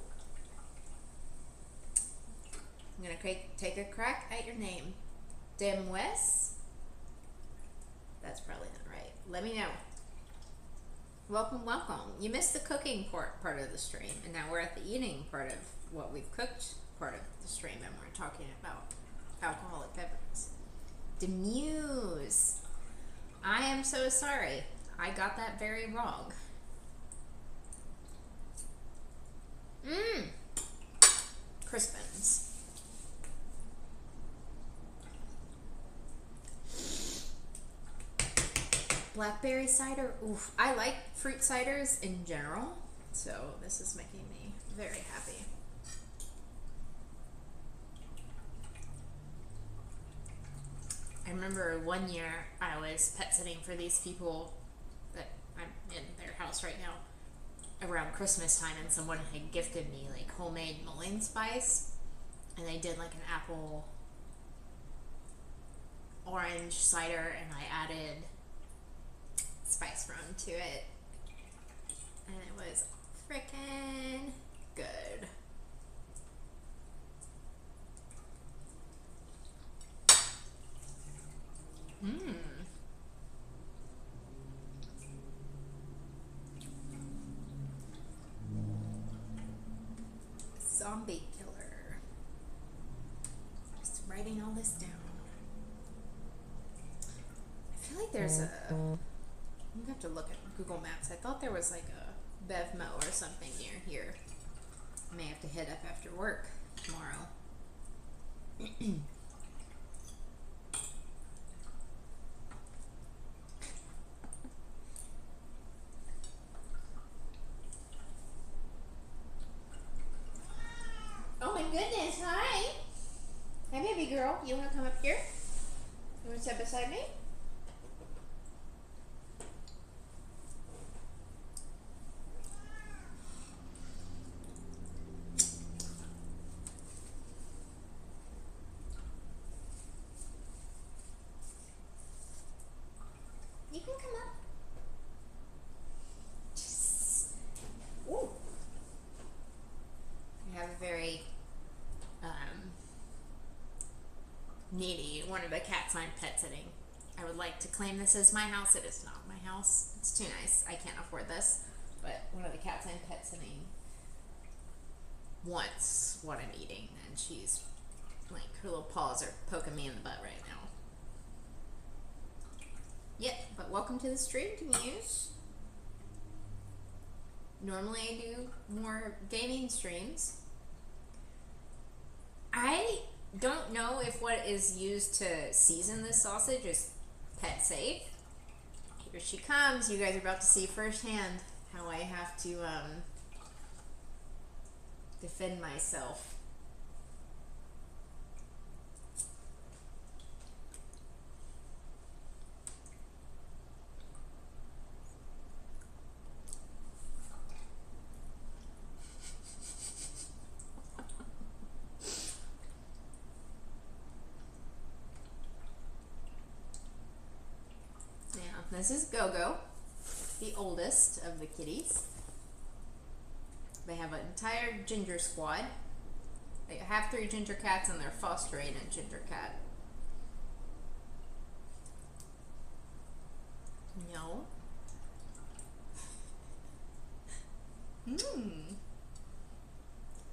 I'm gonna take a crack at your name. Dim Wes? That's probably not right. Let me know. Welcome, welcome. You missed the cooking part of the stream, and now we're at the eating part of what we've cooked part of the stream, and we're talking about alcoholic beverages. Demuse. I am so sorry. I got that very wrong. Crispins. Blackberry cider. Oof. I like fruit ciders in general, so this is making me very happy. I remember one year I was pet sitting for these people that I'm in their house right now around Christmas time, and someone had gifted me like homemade mullein spice, and they did like an apple orange cider and I added spice rum to it. And it was frickin' good. Mmm. Zombie killer. Just writing all this down. I feel like there's a... I'm gonna have to look at Google Maps. I thought there was like a Bevmo or something near here. I may have to head up after work tomorrow. Oh my goodness, hi! Hi baby girl, you wanna come up here? You wanna sit beside me? You can come up. Ooh. I have a very needy, one of the cats I'm pet sitting. I would like to claim this as my house. It is not my house. It's too nice. I can't afford this. But one of the cats I'm pet sitting wants what I'm eating, and she's like, her little paws are poking me in the butt right now. Yep, but welcome to the stream, Muse. Normally I do more gaming streams. I don't know if what is used to season this sausage is pet safe. Here she comes. You guys are about to see firsthand how I have to defend myself. This is Go-Go, the oldest of the kitties. They have an entire ginger squad. They have 3 ginger cats and they're fostering a ginger cat. No.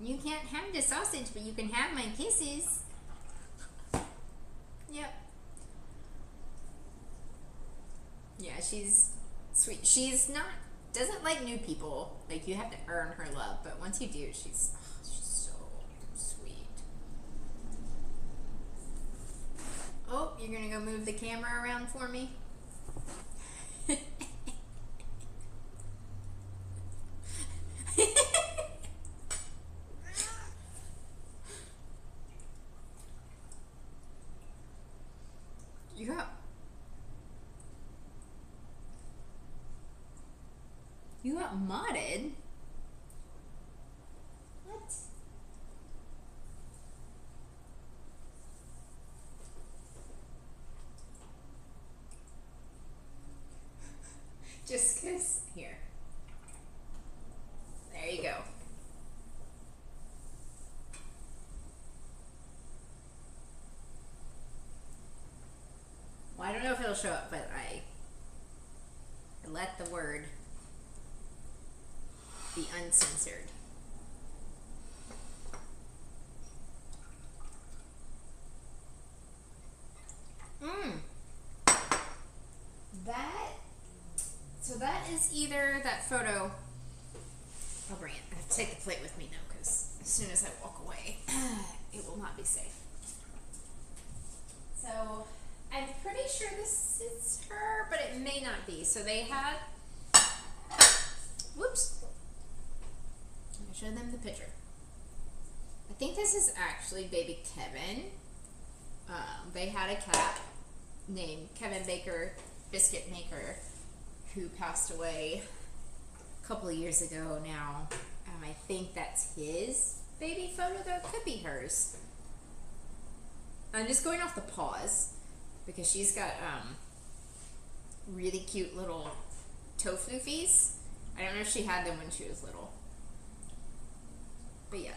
You can't have the sausage, but you can have my kisses. Yep. Yeah, she's sweet. She's not, doesn't like new people. Like, you have to earn her love, but once you do, she's so sweet. Oh, you're gonna go move the camera around for me? You got modded? What? Just 'cause, here. There you go. Well, I don't know if it'll show up, but I let the word be uncensored. So that is either that photo. I'll bring it. I have to take the plate with me now because as soon as I walk away, it will not be safe. So I'm pretty sure this is her, but it may not be. So they had, whoops. I'm gonna show them the picture. I think this is actually baby Kevin. They had a cat named Kevin Baker, Biscuit Maker, who passed away a couple of years ago now. I think that's his baby photo, though. It could be hers. I'm just going off the paws because she's got really cute little toe floofies. I don't know if she had them when she was little. But yeah.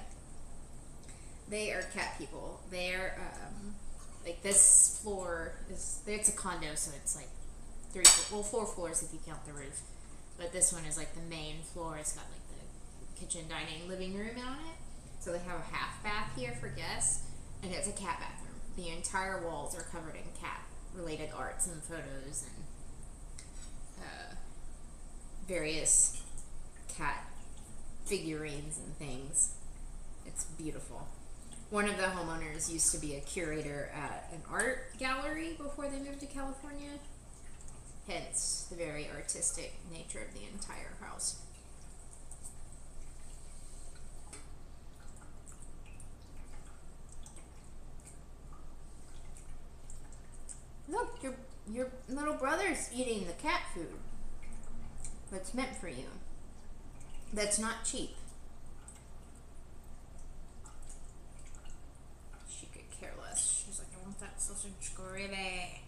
They are cat people. They're, like this floor it's a condo, so it's like 4 floors if you count the roof. But this one is like the main floor. It's got like the kitchen, dining, living room on it. So they have a half bath here for guests, and it's a cat bathroom. The entire walls are covered in cat related arts and photos and various cat figurines and things. It's beautiful. One of the homeowners used to be a curator at an art gallery before they moved to California. Hence the very artistic nature of the entire house. Look, your little brother's eating the cat food that's meant for you. That's not cheap. She could care less. She's like, I want that sausage gravy.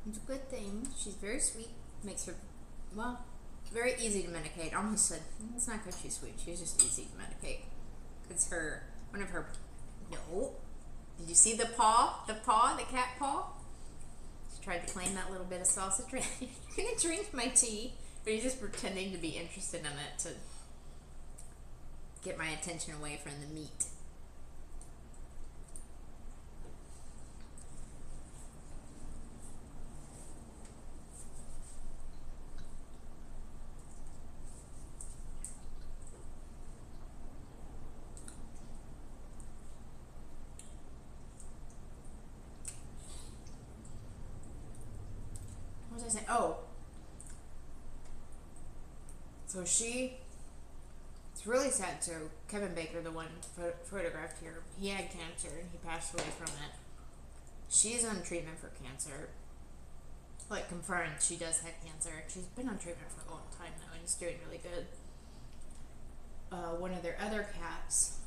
It's a good thing. She's very sweet. Makes her, well, very easy to medicate. I almost said, it's not because she's sweet. She's just easy to medicate. It's one of her, no. Did you see the paw? The cat paw? She tried to claim that little bit of sausage. You're going to drink my tea? Or are you just pretending to be interested in it to get my attention away from the meat? What was I saying? Oh. So it's really sad. So Kevin Baker, the one photographed here, he had cancer and he passed away from it. She's on treatment for cancer. Like, confirmed she does have cancer. She's been on treatment for a long time now and is doing really good. One of their other cats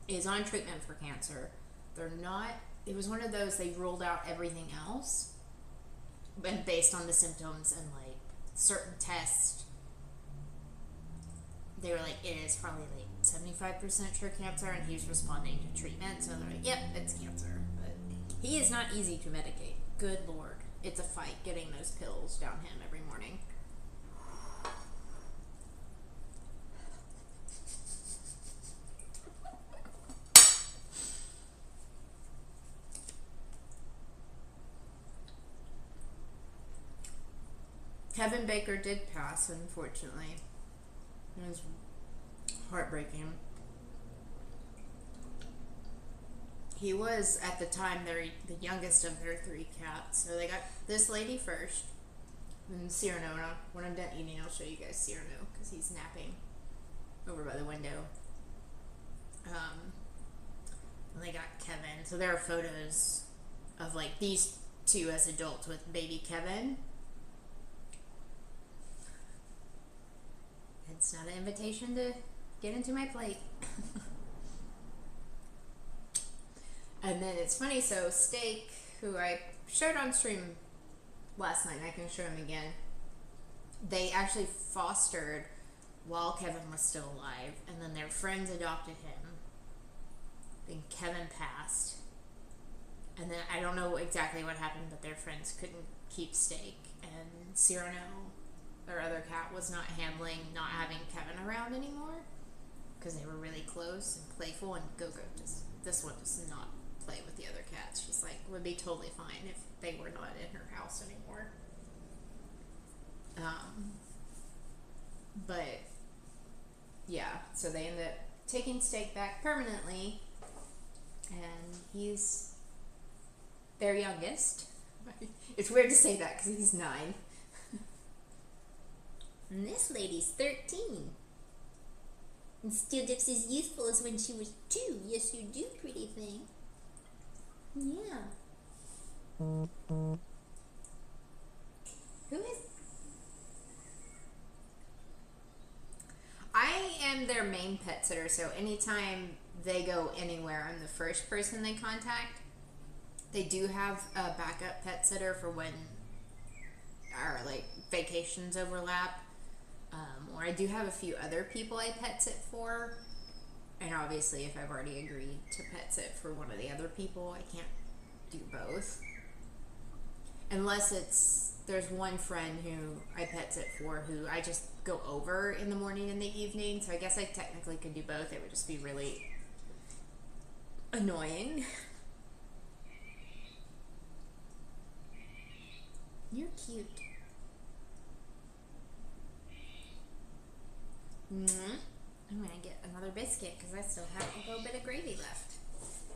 is on treatment for cancer. They're not, it was one of those, they ruled out everything else, and based on the symptoms and like certain tests, they were like, it is probably like 75% sure cancer, and he's responding to treatment. So they're like, yep, it's cancer. But he is not easy to medicate. Good Lord. It's a fight getting those pills down him every morning. Kevin Baker did pass, unfortunately. It was heartbreaking. He was, at the time, the youngest of their 3 cats. So they got this lady first, and Cyrano. When I'm done eating, I'll show you guys Cyrano, because he's napping over by the window. And they got Kevin. So there are photos of like these 2 as adults with baby Kevin. It's not an invitation to get into my plate. And then it's funny, so Steak, who I showed on stream last night, and I can show him again, they actually fostered while Kevin was still alive, and then their friends adopted him. Then Kevin passed. And then I don't know exactly what happened, but their friends couldn't keep Steak, and Cyrano, their other cat, was not handling not having Kevin around anymore because they were really close and playful, and Gogo this one does not play with the other cats. She's like, would be totally fine if they were not in her house anymore. But yeah, so they ended up taking Steak back permanently, and he's their youngest. It's weird to say that because he's 9. And this lady's 13. And still just as youthful as when she was 2. Yes, you do, pretty thing. Yeah. Who is? I am their main pet sitter, so anytime they go anywhere, I'm the first person they contact. They do have a backup pet sitter for when our like vacations overlap, or I do have a few other people I pet sit for. And obviously, if I've already agreed to pet sit for one of the other people, I can't do both. Unless there's one friend who I pet sit for who I just go over in the morning and the evening. So I guess I technically could do both. It would just be really annoying. You're cute. Mm-hmm. I'm gonna get another biscuit because I still have a little bit of gravy left.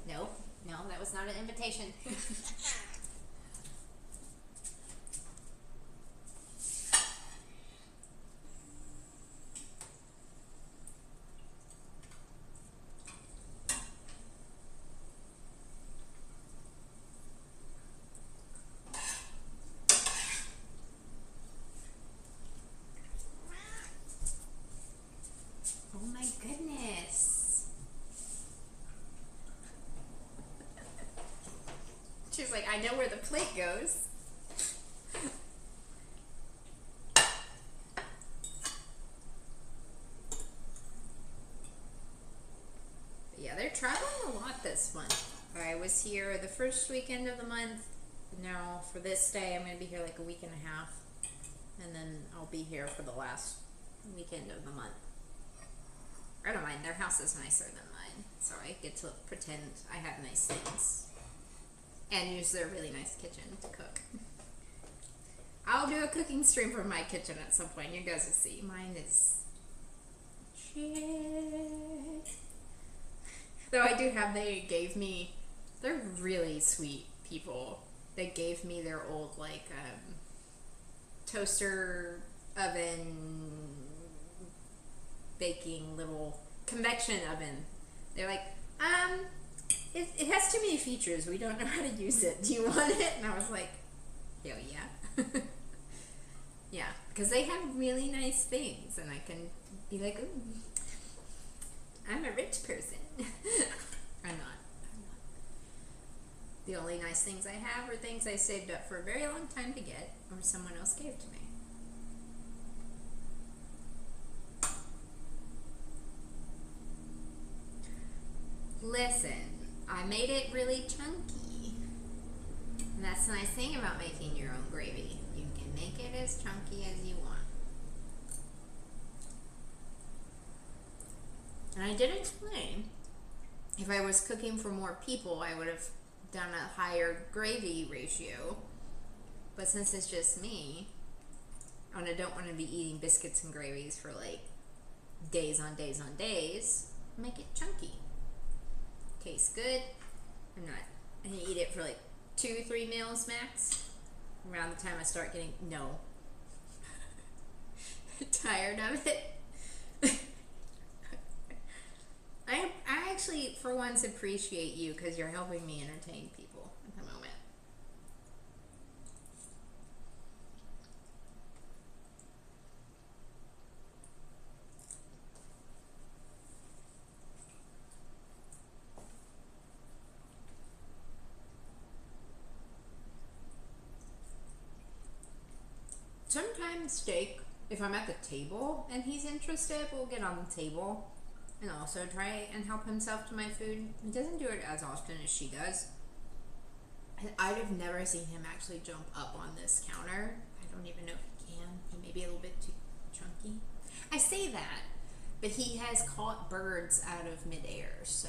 No, no, that was not an invitation. Oh my goodness. She's like, I know where the plate goes. Yeah, they're traveling a lot this month. I was here the first weekend of the month. Now, for this day, I'm going to be here like a week and a half. And then I'll be here for the last weekend of the month. I don't mind. Their house is nicer than mine. So I get to pretend I have nice things. And use their really nice kitchen to cook. I'll do a cooking stream from my kitchen at some point. You guys will see. Mine is shit. Though I do have, they gave me, they're really sweet people. They gave me their old, like, toaster oven baking little convection oven. They're like, it has too many features. We don't know how to use it. Do you want it? And I was like, hell yeah. Yeah, because they have really nice things, and I can be like, ooh, I'm a rich person. I'm not. The only nice things I have are things I saved up for a very long time to get, or someone else gave to me. Listen, I made it really chunky. And that's the nice thing about making your own gravy. You can make it as chunky as you want. And I did explain, if I was cooking for more people, I would have done a higher gravy ratio. But since it's just me, and I don't want to be eating biscuits and gravies for like days on days on days, make it chunky. Tastes good. I'm not, I eat it for like 2-3 meals max. Around the time I start getting, no, tired of it. I actually, for once, appreciate you because you're helping me entertain people at the moment. Sometimes steak, if I'm at the table and he's interested, we'll get on the table and also try and help himself to my food. He doesn't do it as often as she does. I've never seen him actually jump up on this counter. I don't even know if he can. He may be a little bit too chunky. I say that, but he has caught birds out of midair, so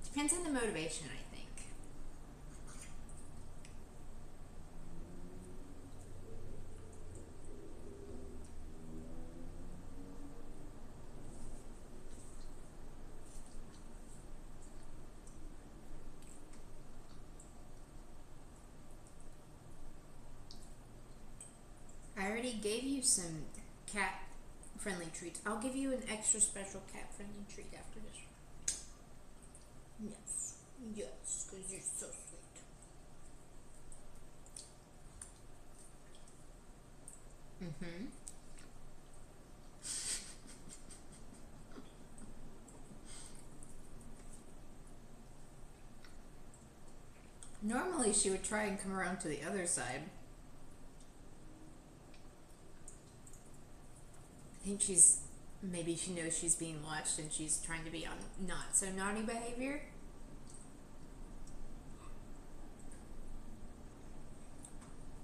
depends on the motivation, I think. I already gave you some cat friendly treats. I'll give you an extra special cat friendly treat after this. Yes. Yes, because you're so sweet. Mm-hmm. Normally she would try and come around to the other side. I think maybe she knows she's being watched and she's trying to be on not so naughty behavior.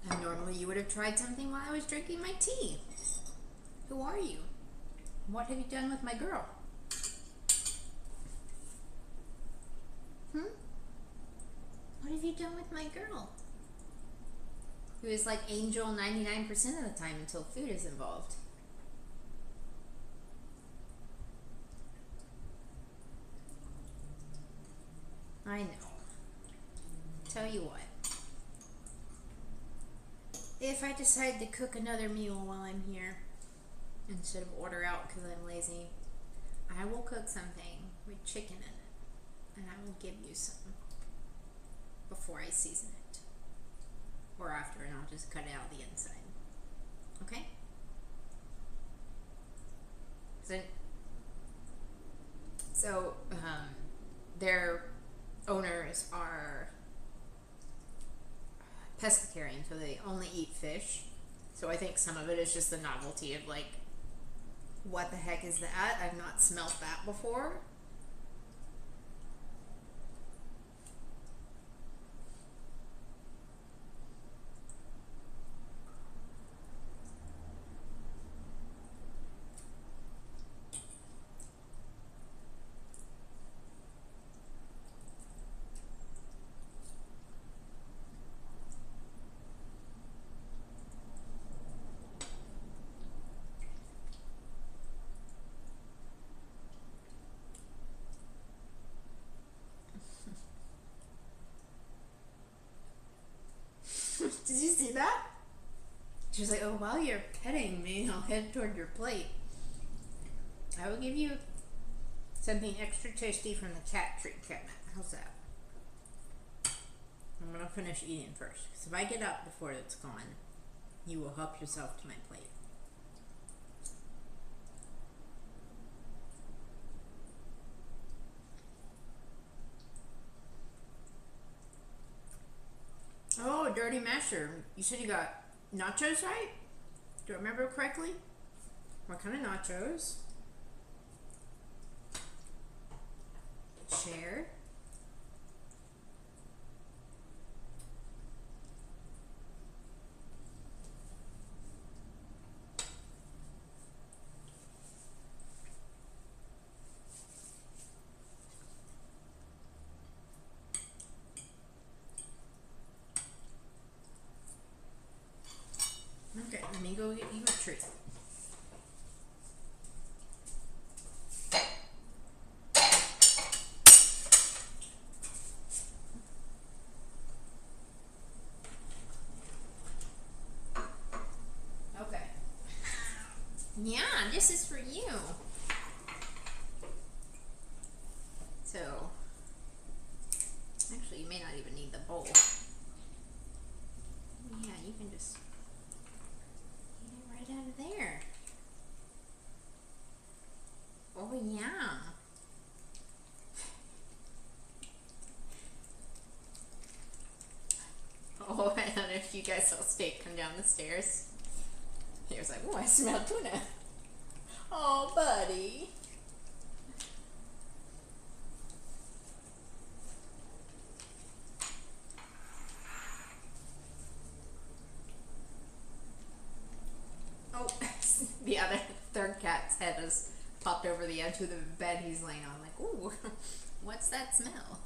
And normally you would have tried something while I was drinking my tea. Who are you? What have you done with my girl? Hmm? What have you done with my girl? Who is like Angel 99% of the time until food is involved. I know. Tell you what. If I decide to cook another meal while I'm here, instead of order out because I'm lazy, I will cook something with chicken in it. And I will give you some before I season it. Or after, and I'll just cut out the inside. Okay? So, their owners are pescatarian, so they only eat fish. So I think some of it is just the novelty of like, what the heck is that? I've not smelt that before. Did you see that? She was like, oh, while you're petting me, I'll head toward your plate. I will give you something extra tasty from the cat treat cabinet. How's that? I'm gonna finish eating first. Because if I get up before it's gone, you will help yourself to my plate. Oh, dirty masher. You said you got nachos, right? Do I remember correctly? What kind of nachos? Share. Okay, let me go get you a treat. Okay. Yeah, this is for you. So, actually, you may not even need the bowl. Yeah, you can just eat it right out of there. Oh, yeah. Oh, I don't know if you guys saw Steak come down the stairs. He was like, oh, I smell tuna. Oh, buddy. Oh, the other third cat's head has popped over the edge of the bed he's laying on. Like, ooh, what's that smell?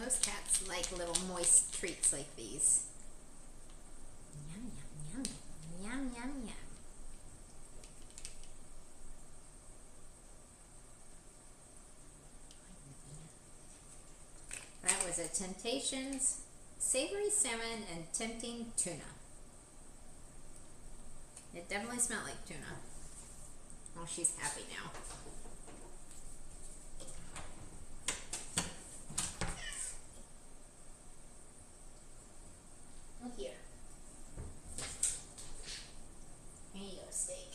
Most cats like little moist treats like these. Yum, yum, yum. Yum, yum, yum. That was a Temptations savory salmon and tempting tuna. definitely smelled like tuna. Oh, she's happy now. Look here. Here you go, steak.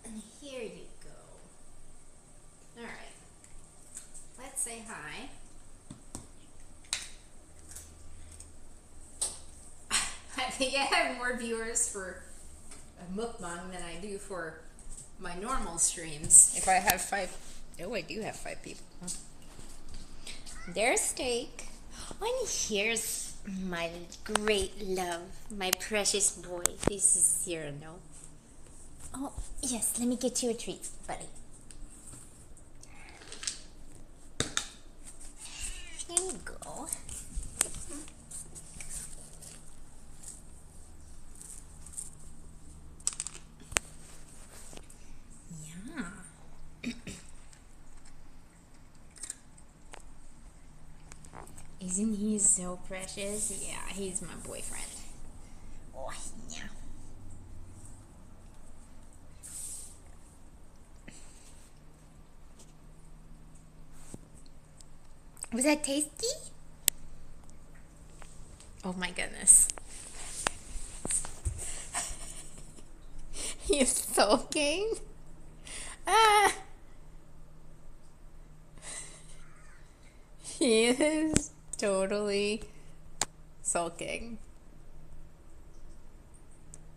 And here you go. Alright. Let's say hi. I think I have more viewers for a mukbang than I do for my normal streams. If I have 5... Oh, I do have 5 people. There's steak. And here's my great love, my precious boy. This is Cyrano. Oh, yes, let me get you a treat, buddy. Here you go. Yeah. Isn't he so precious? Yeah, he's my boyfriend. Oh, yeah. Was that tasty? Oh my goodness. He's sulking. Ah! He is totally sulking.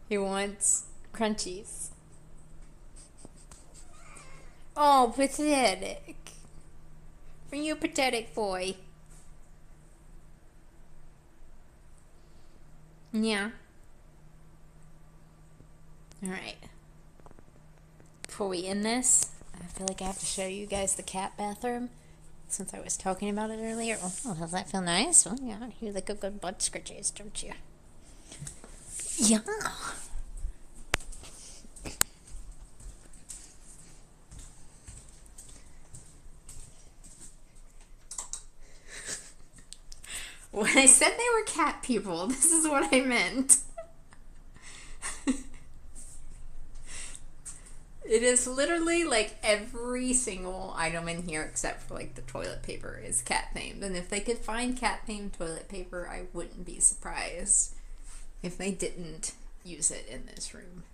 He wants crunchies. Oh, pathetic. Are you a pathetic boy? Yeah. Alright. Before we end this, I feel like I have to show you guys the cat bathroom. Since I was talking about it earlier. Oh, does that feel nice? Oh, yeah. You like a good butt scratches, don't you? Yeah. When I said they were cat people, this is what I meant. It is literally like every single item in here except for like the toilet paper is cat themed. And if they could find cat themed toilet paper, I wouldn't be surprised if they didn't use it in this room.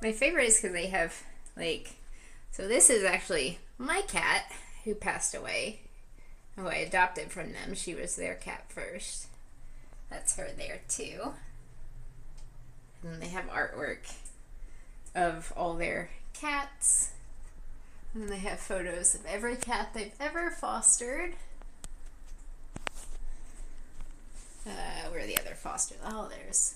My favorite is because they have like, so this is actually my cat who passed away, who I adopted from them. She was their cat first. That's her there too. And they have artwork of all their cats. And they have photos of every cat they've ever fostered. Where are the other foster? Oh, there's...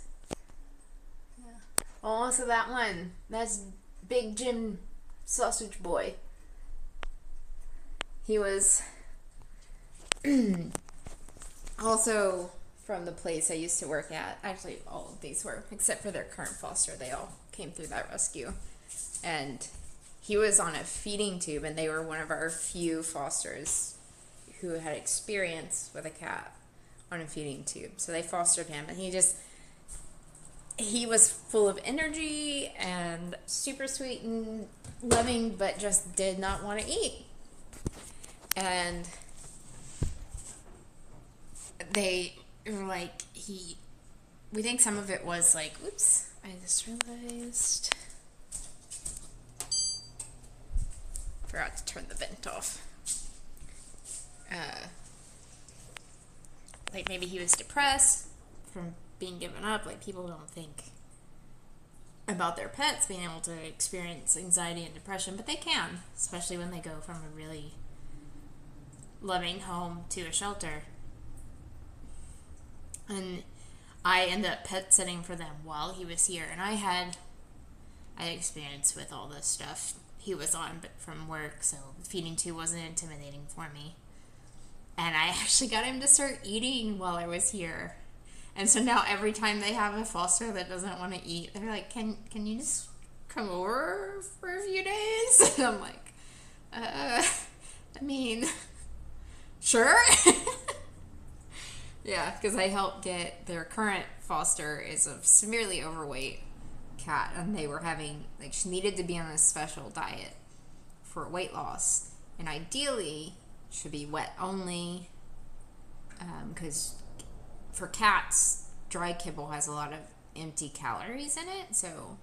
Yeah. Oh, so that one. That's Big Jim Sausage Boy. He was also... from the place I used to work at. Actually, all of these were, except for their current foster. They all came through that rescue. And he was on a feeding tube, and they were one of our few fosters who had experience with a cat on a feeding tube. So they fostered him, and he was full of energy and super sweet and loving, but just did not want to eat. And they... like we think some of it was like, oops, I just realized, forgot to turn the vent off. Like maybe he was depressed from being given up. Like people don't think about their pets being able to experience anxiety and depression, but they can, especially when they go from a really loving home to a shelter. And I ended up pet sitting for them while he was here. And I had experience with all this stuff he was on from work, so feeding tube wasn't intimidating for me. And I actually got him to start eating while I was here. And so now every time they have a foster that doesn't want to eat, they're like, can you just come over for a few days? And I'm like, I mean, sure. Yeah, because I helped get their current foster is a severely overweight cat, and they were having like she needed to be on a special diet for weight loss, and ideally should be wet only, because for cats, dry kibble has a lot of empty calories in it, so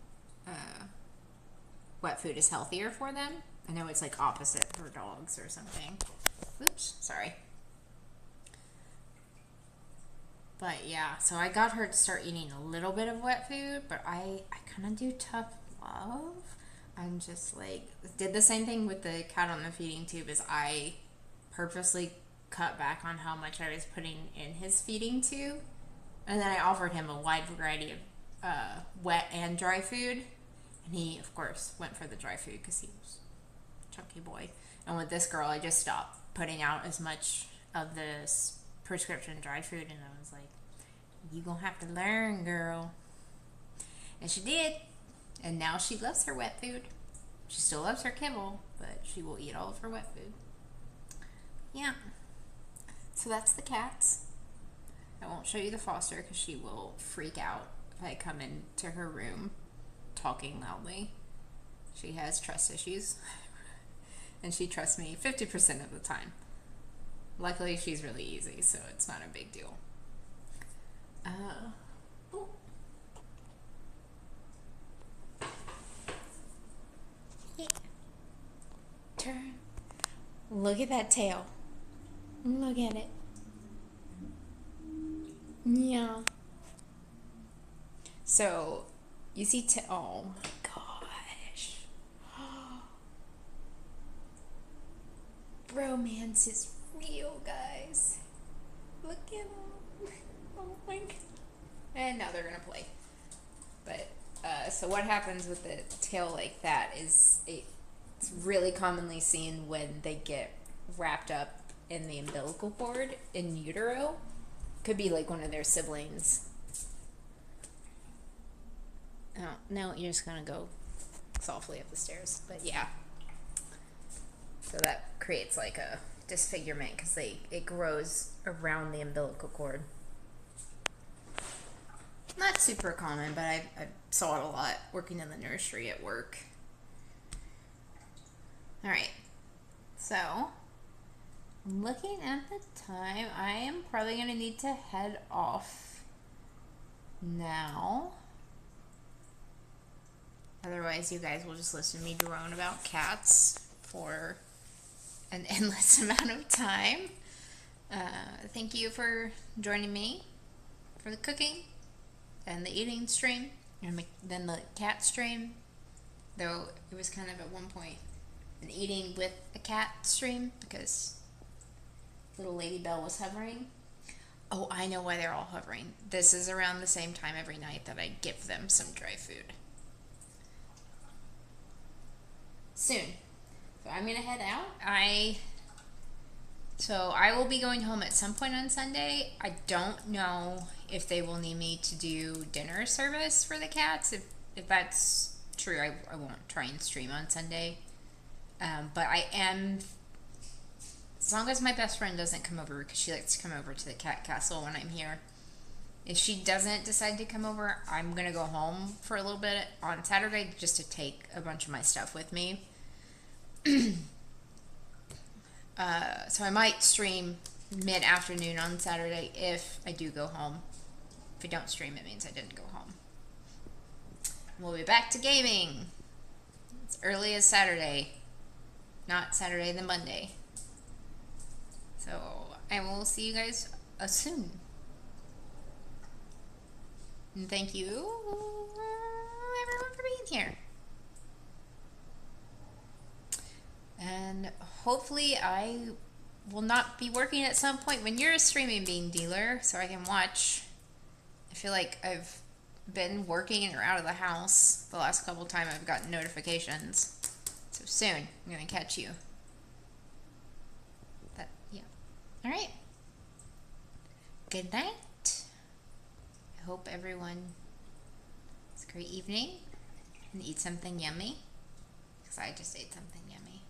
wet food is healthier for them. I know it's like opposite for dogs or something. Oops, sorry. But yeah, so I got her to start eating a little bit of wet food, but I kind of do tough love. I'm just like, did the same thing with the cat on the feeding tube as I purposely cut back on how much I was putting in his feeding tube. And then I offered him a wide variety of wet and dry food. And he, of course, went for the dry food because he was a chunky boy. And with this girl, I just stopped putting out as much of this prescription dry food. And I was like, you gonna have to learn, girl. And she did. And now she loves her wet food. She still loves her kibble, but she will eat all of her wet food. Yeah. So that's the cats. I won't show you the foster because she will freak out if I come into her room talking loudly. She has trust issues. And she trusts me 50% of the time. Luckily, she's really easy, so it's not a big deal. Oh. Yeah. Turn. Look at that tail. Look at it. Yeah. So, you see, oh my gosh. Romance is real, guys. Look at them. Oh my god. And now they're gonna play. But, so what happens with the tail like that is it's really commonly seen when they get wrapped up in the umbilical cord in utero. Could be like one of their siblings. Oh, no, you're just gonna go softly up the stairs. But yeah. So that creates like a disfigurement because it grows around the umbilical cord. Not super common, but I saw it a lot working in the nursery at work. Alright. So, looking at the time, I am probably going to need to head off now. Otherwise, you guys will just listen to me drone about cats for an endless amount of time. Thank you for joining me for the cooking and the eating stream, and then the cat stream. Though it was kind of at one point an eating with a cat stream because little Lady Belle was hovering. Oh, I know why they're all hovering. This is around the same time every night that I give them some dry food. Soon. So I'm gonna head out. So I will be going home at some point on Sunday. I don't know if they will need me to do dinner service for the cats. If that's true, I won't try and stream on Sunday. But I am, as long as my best friend doesn't come over, because she likes to come over to the cat castle when I'm here. If she doesn't decide to come over, I'm going to go home for a little bit on Saturday just to take a bunch of my stuff with me. So I might stream mid-afternoon on Saturday if I do go home. If I don't stream, it means I didn't go home. We'll be back to gaming as early as Saturday. Not Saturday, then Monday. So I will see you guys soon. And thank you, everyone, for being here. And hopefully I will not be working at some point when you're a streaming bean dealer, so I can watch. I feel like I've been working in or out of the house the last couple times I've gotten notifications. So soon, I'm going to catch you. Yeah. All right. Good night. I hope everyone has a great evening and eat something yummy, because I just ate something yummy.